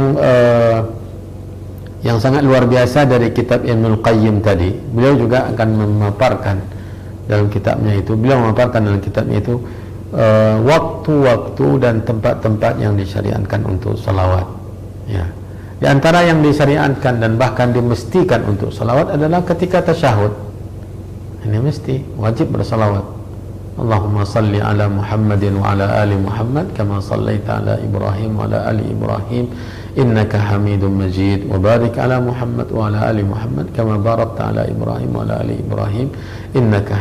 yang sangat luar biasa dari kitab Ibnul Qayyim tadi, beliau juga akan memaparkan dalam kitabnya itu, waktu-waktu dan tempat-tempat yang disyariatkan untuk salawat. Ya. Di antara yang disyariatkan dan bahkan dimestikan untuk salawat adalah ketika tasyahud. Ini mesti wajib bersalawat. Allahumma salli ala Muhammadin wa ala ali Muhammad kama sallaita ala Ibrahim wa ala ali Ibrahim innaka Hamidum Majid, wa barik ala Muhammad wa ala ali Muhammad kama barakta ala Ibrahim wa ala ali Ibrahim innaka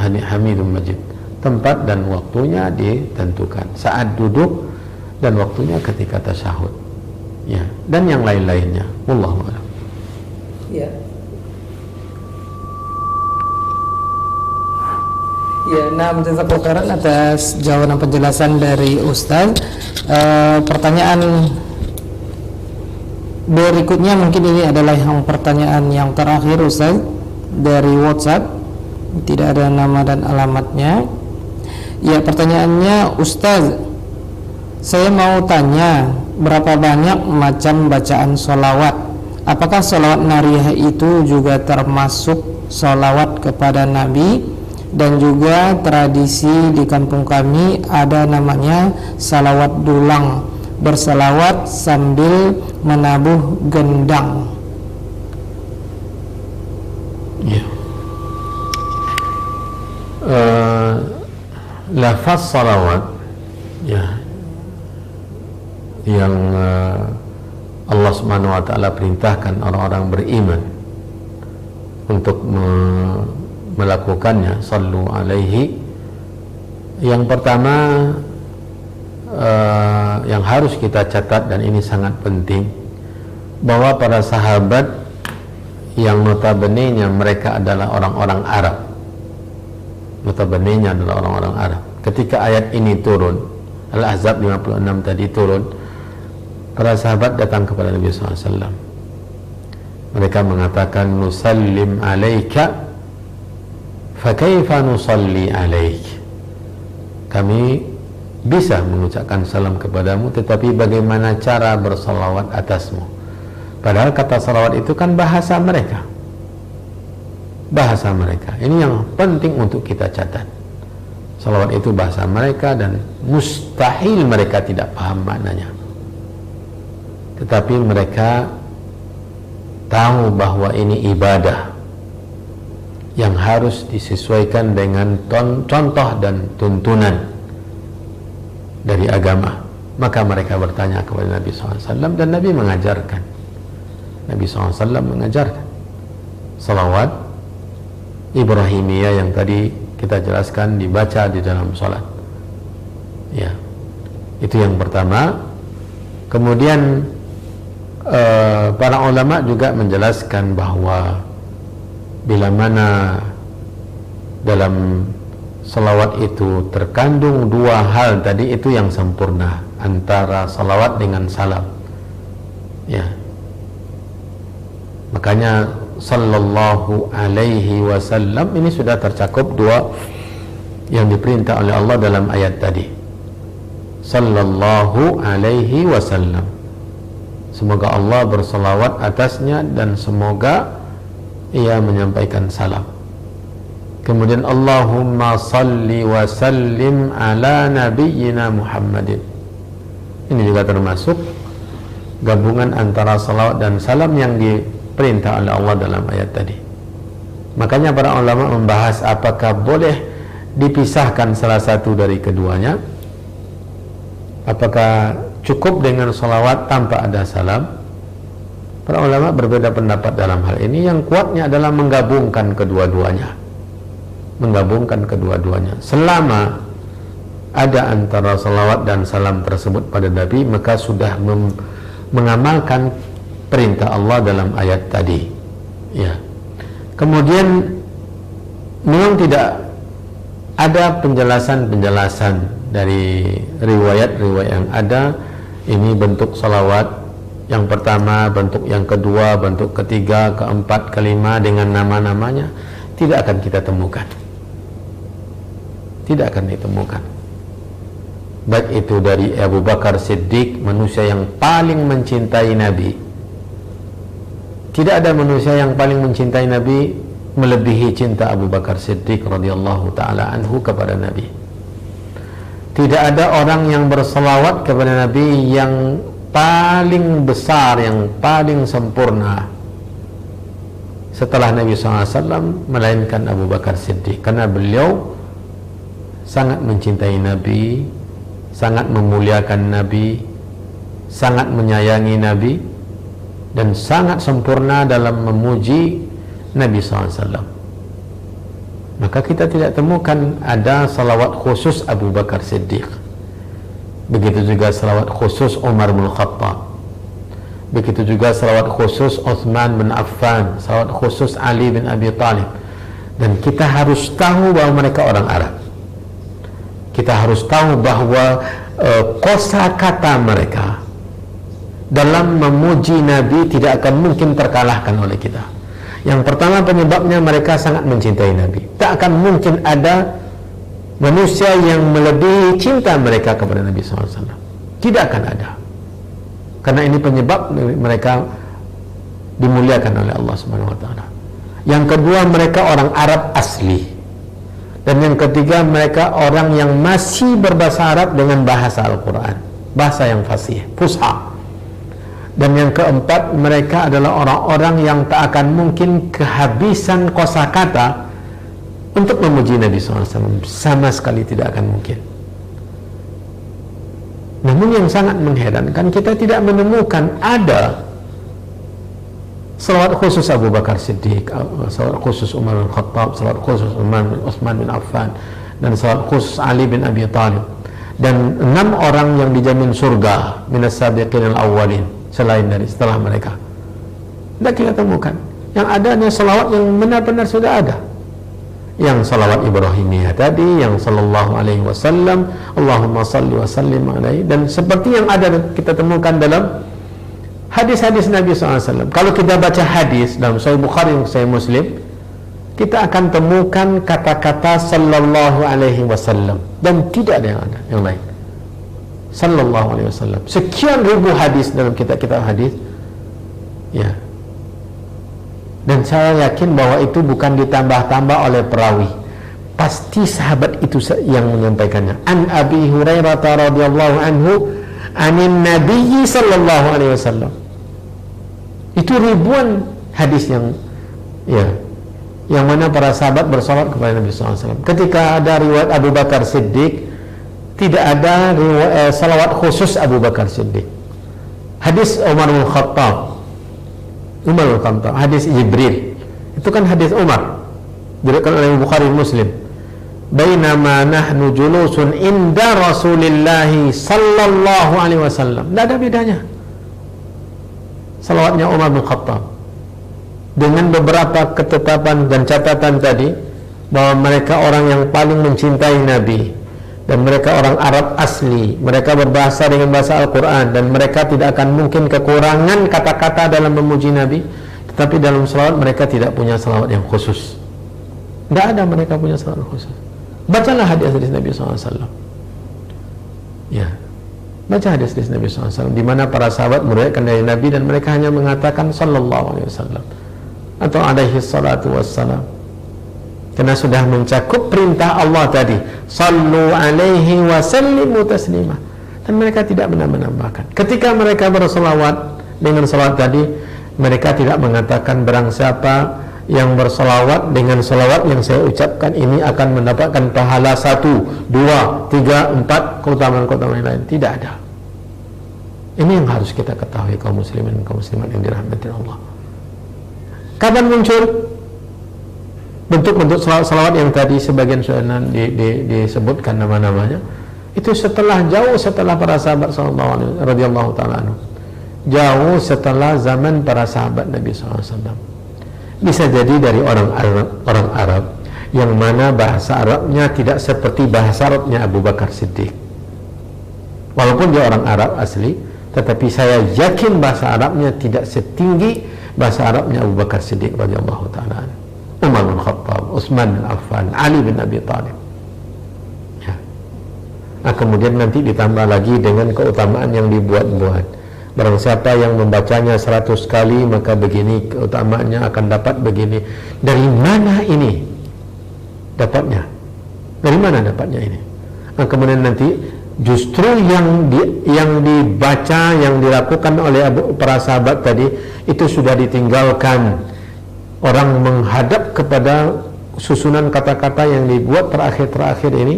Hamidum Majid. Tempat dan waktunya ditentukan, saat duduk dan waktunya ketika tasyahud. Ya, dan yang lain-lainnya. Wallahu a'lam. Ya. Ya, jazakallahu khairan atas jawaban penjelasan dari Ustaz. Pertanyaan berikutnya mungkin ini adalah pertanyaan yang terakhir Ustaz dari WhatsApp. Tidak ada nama dan alamatnya. Ya, pertanyaannya, Ustaz, saya mau tanya berapa banyak macam bacaan sholawat? Apakah sholawat nariyah itu juga termasuk sholawat kepada Nabi? Dan juga tradisi di kampung kami ada namanya salawat dulang, bersalawat sambil menabuh gendang. Ya. Lafaz salawat, ya, yang Allah Subhanahu wa taala perintahkan orang-orang beriman untuk melakukannya, sallu alaihi. Yang pertama yang harus kita catat, dan ini sangat penting, bahwa para sahabat yang notabene-nya mereka adalah orang-orang Arab, notabene-nya adalah orang-orang Arab. Ketika ayat ini turun, Al-Ahzab 56 tadi turun, para sahabat datang kepada Nabi SAW. Mereka mengatakan, nusallim alaika fakaifa nusalli alaik. Kami bisa mengucapkan salam kepadamu, tetapi bagaimana cara bersalawat atasmu? Padahal kata salawat itu kan bahasa mereka. Bahasa mereka. Ini yang penting untuk kita catat. Salawat itu bahasa mereka dan mustahil mereka tidak paham maknanya. Tetapi mereka tahu bahwa ini ibadah yang harus disesuaikan dengan contoh dan tuntunan dari agama. Maka mereka bertanya kepada Nabi SAW dan Nabi mengajarkan. Nabi SAW mengajarkan salawat Ibrahimiyah yang tadi kita jelaskan dibaca di dalam salat. Ya, itu yang pertama. Kemudian para ulama juga menjelaskan bahwa bila mana dalam salawat itu terkandung dua hal tadi, itu yang sempurna antara salawat dengan salam. Ya, makanya sallallahu alaihi wasallam ini sudah tercakup dua yang diperintah oleh Allah dalam ayat tadi. Sallallahu alaihi wasallam, semoga Allah bersalawat atasnya dan semoga ia menyampaikan salam. Kemudian Allahumma salli wa sallim ala nabiyyina Muhammadin. Ini juga termasuk gabungan antara salawat dan salam yang diperintah oleh Allah dalam ayat tadi. Makanya para ulama membahas apakah boleh dipisahkan salah satu dari keduanya, apakah cukup dengan salawat tanpa ada salam. Para ulama berbeda pendapat dalam hal ini. Yang kuatnya adalah menggabungkan kedua-duanya, selama ada antara salawat dan salam tersebut pada Nabi, maka sudah mengamalkan perintah Allah dalam ayat tadi. Ya. Kemudian memang tidak ada penjelasan dari riwayat-riwayat yang ada, ini bentuk salawat yang pertama, bentuk yang kedua, bentuk ketiga, keempat, kelima dengan nama-namanya, tidak akan kita temukan. Tidak akan ditemukan. Baik itu dari Abu Bakar Siddiq, manusia yang paling mencintai Nabi. Tidak ada manusia yang paling mencintai Nabi melebihi cinta Abu Bakar Siddiq radhiyallahu ta'ala anhu kepada Nabi. Tidak ada orang yang berselawat kepada Nabi yang paling besar, yang paling sempurna setelah Nabi SAW, melainkan Abu Bakar Siddiq, karena beliau sangat mencintai Nabi, sangat memuliakan Nabi, sangat menyayangi Nabi, dan sangat sempurna dalam memuji Nabi SAW. Maka kita tidak temukan ada salawat khusus Abu Bakar Siddiq. Begitu juga salawat khusus Umar bin Khattab. Begitu juga salawat khusus Uthman bin Affan, salawat khusus Ali bin Abi Thalib. Dan kita harus tahu bahwa mereka orang Arab. Kita harus tahu bahwa kosakata mereka dalam memuji Nabi tidak akan mungkin terkalahkan oleh kita. Yang pertama, penyebabnya mereka sangat mencintai Nabi. Tak akan mungkin ada manusia yang melebihi cinta mereka kepada Nabi SAW. Tidak akan ada. Karena ini penyebab mereka dimuliakan oleh Allah SWT. Yang kedua, mereka orang Arab asli. Dan yang ketiga, mereka orang yang masih berbahasa Arab dengan bahasa Al-Quran, bahasa yang fasih, fusha. Dan yang keempat, mereka adalah orang-orang yang tak akan mungkin kehabisan kosakata untuk memuji Nabi SAW. Sama sekali tidak akan mungkin. Namun yang sangat mengherankan, kita tidak menemukan ada salawat khusus Abu Bakar Siddiq, salawat khusus Umar bin Khattab, salawat khusus Uthman bin Affan, dan salawat khusus Ali bin Abi Thalib, dan 6 orang yang dijamin surga minas sabiqin al-awwalin setelah mereka. Tidak kita temukan. Yang ada hanya salawat yang benar-benar sudah ada. Yang salawat Ibrahimiyah tadi, yang sallallahu alaihi wasallam, Allahumma salli wa sallim alaihi, dan seperti yang ada kita temukan dalam hadis-hadis Nabi SAW. Kalau kita baca hadis dalam Sahih Bukhari dan Sahih Muslim, kita akan temukan kata-kata sallallahu alaihi wasallam, dan tidak ada yang lain. Sallallahu alaihi wasallam. Sekian ribu hadis dalam kitab-kitab hadis. Ya. Dan saya yakin bahwa itu bukan ditambah-tambah oleh perawi. Pasti sahabat itu yang menyampaikannya. An Abi Hurairah radhiyallahu anhu anin Nabi sallallahu alaihi wasallam. Itu ribuan hadis yang mana para sahabat bersolat kepada Nabi SAW. Ketika ada riwayat Abu Bakar Siddiq, tidak ada riwayat salawat khusus Abu Bakar Siddiq. Hadis Umar bin Khattab, hadis Jibril, itu kan hadis Umar, diriwayatkan oleh Bukhari Muslim. bainama nahnu julusun inda Rasulillah sallallahu alaihi wasallam. Tidak ada bedanya salawatnya Umar bin Khattab, dengan beberapa ketetapan dan catatan tadi, bahwa mereka orang yang paling mencintai Nabi, dan mereka orang Arab asli, mereka berbahasa dengan bahasa Al-Quran, dan mereka tidak akan mungkin kekurangan kata-kata dalam memuji Nabi. Tetapi dalam salawat mereka tidak punya salawat yang khusus. Tidak ada mereka punya salawat khusus. Bacalah hadis-hadis Nabi SAW. Ya, baca hadis-hadis Nabi SAW, di mana para sahabat meriwayatkan dari Nabi dan mereka hanya mengatakan sallallahu alaihi wasallam atau alaihi salatu wassalam, karena sudah mencakup perintah Allah tadi, sallu alaihi wa sallimu taslima, dan mereka tidak menambahkan. Ketika mereka berselawat dengan salawat tadi, mereka tidak mengatakan barang siapa yang berselawat dengan selawat yang saya ucapkan ini akan mendapatkan pahala 1, 2, 3, 4 keutamaan-keutamaan lain. Tidak ada. Ini yang harus kita ketahui, kaum muslimin dan kaum muslimat yang dirahmati Allah. Kapan muncul bentuk-bentuk salawat yang tadi sebagian sudah disebutkan nama-namanya? Itu jauh setelah para sahabat radhiyallahu ta'ala anhu, jauh setelah zaman para sahabat Nabi SAW. Bisa jadi dari orang Arab yang mana bahasa Arabnya tidak seperti bahasa Arabnya Abu Bakar Siddiq. Walaupun dia orang Arab asli, tetapi saya yakin bahasa Arabnya tidak setinggi bahasa Arabnya Abu Bakar Siddiq radhiyallahu ta'ala anhu, Umar bin Khattab, Utsman bin Affan, Ali bin Abi Thalib. Ya. Nah, kemudian nanti ditambah lagi dengan keutamaan yang dibuat-buat. Barang siapa yang membacanya 100 kali maka begini keutamaannya, akan dapat begini. Dari mana ini dapatnya? Dari mana dapatnya ini? Nah, kemudian nanti justru yang dibaca, yang dilakukan oleh para sahabat tadi, itu sudah ditinggalkan. Orang menghadap kepada susunan kata-kata yang dibuat terakhir-terakhir ini,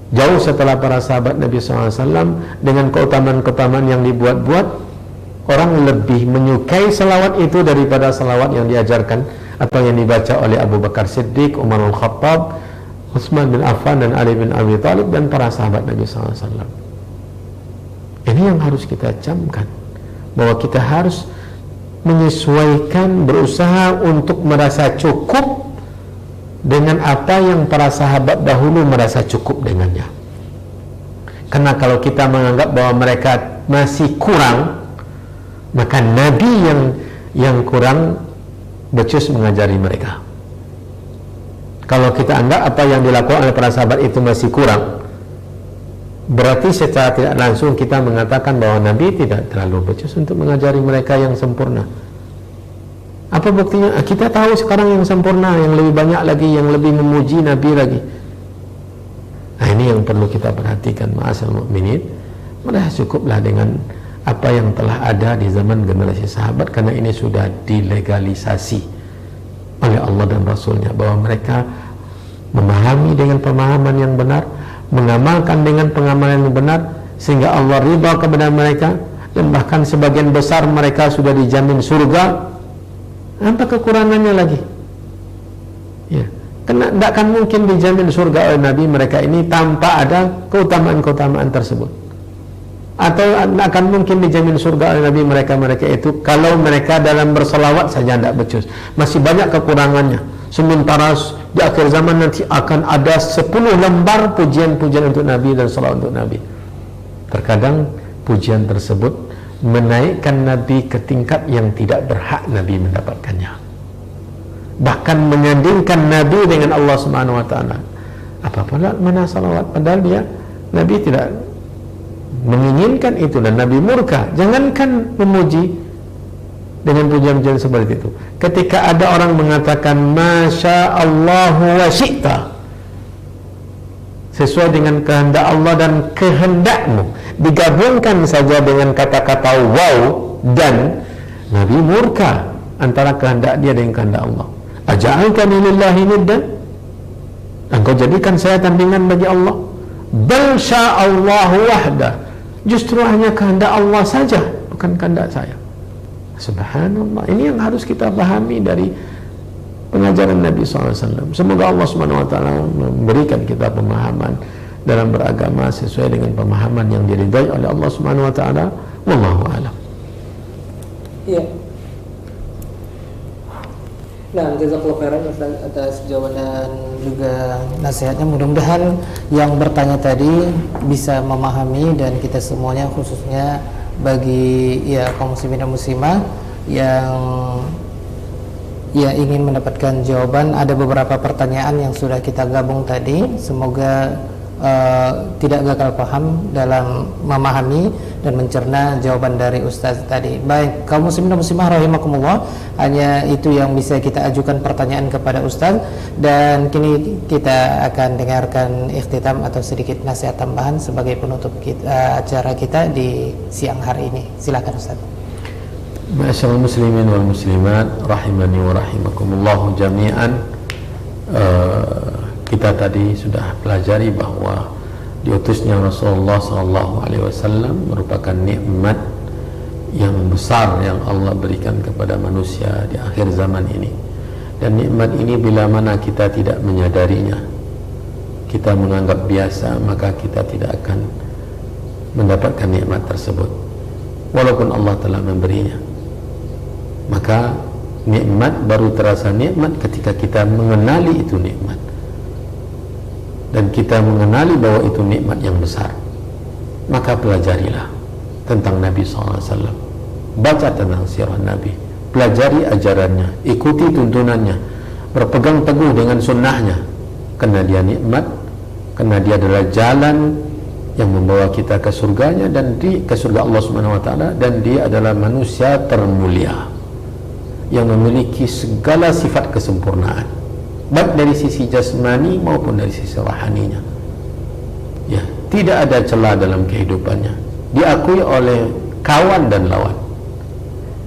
jauh setelah para sahabat Nabi SAW, dengan keutamaan-keutamaan yang dibuat-buat. Orang lebih menyukai salawat itu daripada salawat yang diajarkan atau yang dibaca oleh Abu Bakar Siddiq, Umar bin Khattab, Utsman bin Affan, dan Ali bin Abi Thalib, dan para sahabat Nabi SAW. Ini yang harus kita camkan, bahwa kita harus menyesuaikan, berusaha untuk merasa cukup dengan apa yang para sahabat dahulu merasa cukup dengannya. Karena kalau kita menganggap bahwa mereka masih kurang, maka Nabi yang kurang becus mengajari mereka. Kalau kita anggap apa yang dilakukan oleh para sahabat itu masih kurang, berarti secara tidak langsung kita mengatakan bahwa Nabi tidak terlalu becus untuk mengajari mereka yang sempurna. Apa buktinya? Kita tahu sekarang yang sempurna, yang lebih banyak lagi, yang lebih memuji Nabi lagi. Nah, ini yang perlu kita perhatikan, ma'asal mu'minin. Merasa cukuplah dengan apa yang telah ada di zaman generasi sahabat, karena ini sudah dilegalisasi oleh Allah dan Rasulnya, bahwa mereka memahami dengan pemahaman yang benar, mengamalkan dengan pengamalan yang benar, sehingga Allah ridha kepada mereka, dan bahkan sebagian besar mereka sudah dijamin surga. Apa kekurangannya lagi? Ya, karena tidak akan mungkin dijamin surga oleh Nabi mereka ini tanpa ada keutamaan-keutamaan tersebut. Atau tidak akan mungkin dijamin surga oleh Nabi mereka itu kalau mereka dalam berselawat saja tidak becus, masih banyak kekurangannya. Sementara di akhir zaman nanti akan ada 10 lembar pujian-pujian untuk Nabi dan salawat untuk Nabi. Terkadang pujian tersebut menaikkan Nabi ke tingkat yang tidak berhak Nabi mendapatkannya, bahkan menyandingkan Nabi dengan Allah Subhanahu wa ta'ala. Apa-apa mana salawat, padahal Nabi tidak menginginkan itu, dan Nabi murka. Jangankan memuji dengan pujian-pujian seperti itu. Ketika ada orang mengatakan Masya Allahu wa syi'ta, sesuai dengan kehendak Allah dan kehendakmu, digabungkan saja dengan kata-kata wow, dan Nabi murka antara kehendak dia dengan kehendak Allah. Aja'altani lillahi niddan, engkau jadikan saya tandingan bagi Allah? Bal sya'allahu wahda, justru hanya kehendak Allah saja, bukan kehendak saya. Subhanallah. Ini yang harus kita pahami dari pengajaran Nabi SAW. Semoga Allah Subhanahu wa taala memberikan kita pemahaman dalam beragama sesuai dengan pemahaman yang diridhai oleh Allah Subhanahu wa taala. Wallahu a'lam. Iya. Nah, jazakallahu khairan atas jawaban dan juga nasihatnya. Mudah-mudahan yang bertanya tadi bisa memahami, dan kita semuanya khususnya bagi ya kaum muslimin dan muslimah yang ingin mendapatkan jawaban. Ada beberapa pertanyaan yang sudah kita gabung tadi. Semoga tidak gagal paham dalam memahami dan mencerna jawaban dari Ustaz tadi. Baik, kaum muslimin dan muslimah rahimakumullah, hanya itu yang bisa kita ajukan pertanyaan kepada Ustaz, dan kini kita akan dengarkan ikhtitam atau sedikit nasihat tambahan sebagai penutup acara kita di siang hari ini. Silakan Ustaz. Ma'asyiral muslimin wal muslimat rahimani wa rahimakumullah jami'an. Kita tadi sudah pelajari bahwa diutusnya Rasulullah SAW merupakan nikmat yang besar yang Allah berikan kepada manusia di akhir zaman ini. Dan nikmat ini bila mana kita tidak menyadarinya, kita menganggap biasa, maka kita tidak akan mendapatkan nikmat tersebut walaupun Allah telah memberinya. Maka nikmat baru terasa nikmat ketika kita mengenali itu nikmat, dan kita mengenali bahwa itu nikmat yang besar. Maka pelajarilah tentang Nabi SAW, baca tentang sirah Nabi, pelajari ajarannya, ikuti tuntunannya, berpegang teguh dengan sunnahnya, karena dia nikmat, karena dia adalah jalan yang membawa kita ke surganya dan ke surga Allah Subhanahu wa taala, dan dia adalah manusia termulia yang memiliki segala sifat kesempurnaan, baik dari sisi jasmani maupun dari sisi rohaninya. Ya, tidak ada celah dalam kehidupannya, diakui oleh kawan dan lawan.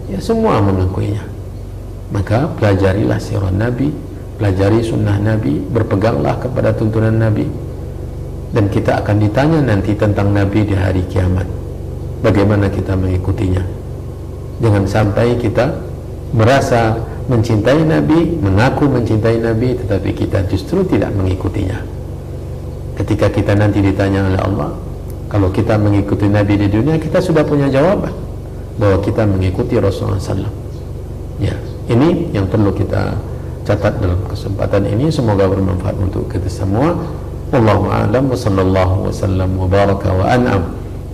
Ya, semua mengakuinya. Maka pelajarilah sirah Nabi, pelajari sunnah Nabi, berpeganglah kepada tuntunan Nabi, dan kita akan ditanya nanti tentang Nabi di hari kiamat. Bagaimana kita mengikutinya? Jangan sampai kita merasa mencintai Nabi, mengaku mencintai Nabi, tetapi kita justru tidak mengikutinya. Ketika kita nanti ditanya oleh Allah, kalau kita mengikuti Nabi di dunia, kita sudah punya jawaban bahwa kita mengikuti Rasulullah SAW. Ya, ini yang perlu kita catat dalam kesempatan ini. Semoga bermanfaat untuk kita semua. Wallahu a'lam wa sallallahu wa sallam wa baraka wa an'am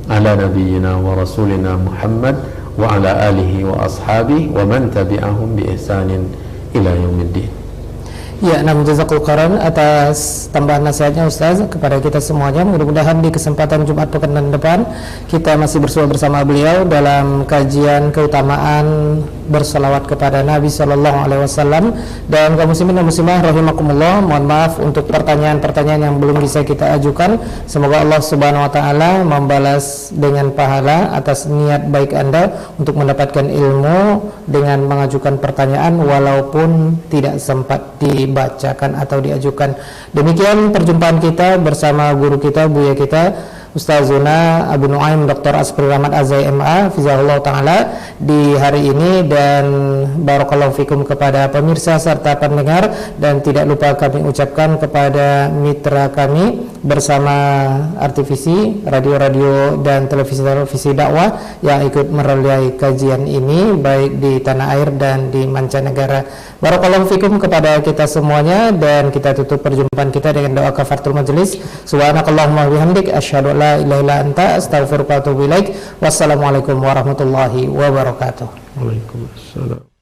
ala nabiyyina wa rasulina Muhammad wa ala alihi wa ashabihi wa man tabi'ahum bi ihsanin ila yaumiddin. Ya, namun jazakallahu khairan atas tambahan nasihatnya Ustaz kepada kita semuanya. Mudah-mudahan di kesempatan Jumat pekan depan kita masih bersama beliau dalam kajian keutamaan bersalawat kepada Nabi Sallallahu Alaihi Wasallam. Dan kaum muslimin dan muslimah rahimakumullah, mohon maaf untuk pertanyaan-pertanyaan yang belum bisa kita ajukan. Semoga Allah Subhanahu Wa Taala membalas dengan pahala atas niat baik Anda untuk mendapatkan ilmu dengan mengajukan pertanyaan walaupun tidak sempat dibacakan atau diajukan. Demikian perjumpaan kita bersama guru kita, buya kita Ustazuna Abu Nuaim Dr. Asfri Rahmat Azai MA Fizahullah Ta'ala di hari ini. Dan barakallahu fikum kepada pemirsa serta pendengar, dan tidak lupa kami ucapkan kepada mitra kami bersama RTVC, radio-radio dan televisi-televisi dakwah yang ikut merelai kajian ini baik di tanah air dan di mancanegara. Barakallahu fikum kepada kita semuanya, dan kita tutup perjumpaan kita dengan doa kafaratul majelis. Subhanakallahumma bihamdik asyhadu la ilaha illa anta astaghfiruka wa atubu ilaik. Wassalamualaikum warahmatullahi wabarakatuh. Waalaikumsalam.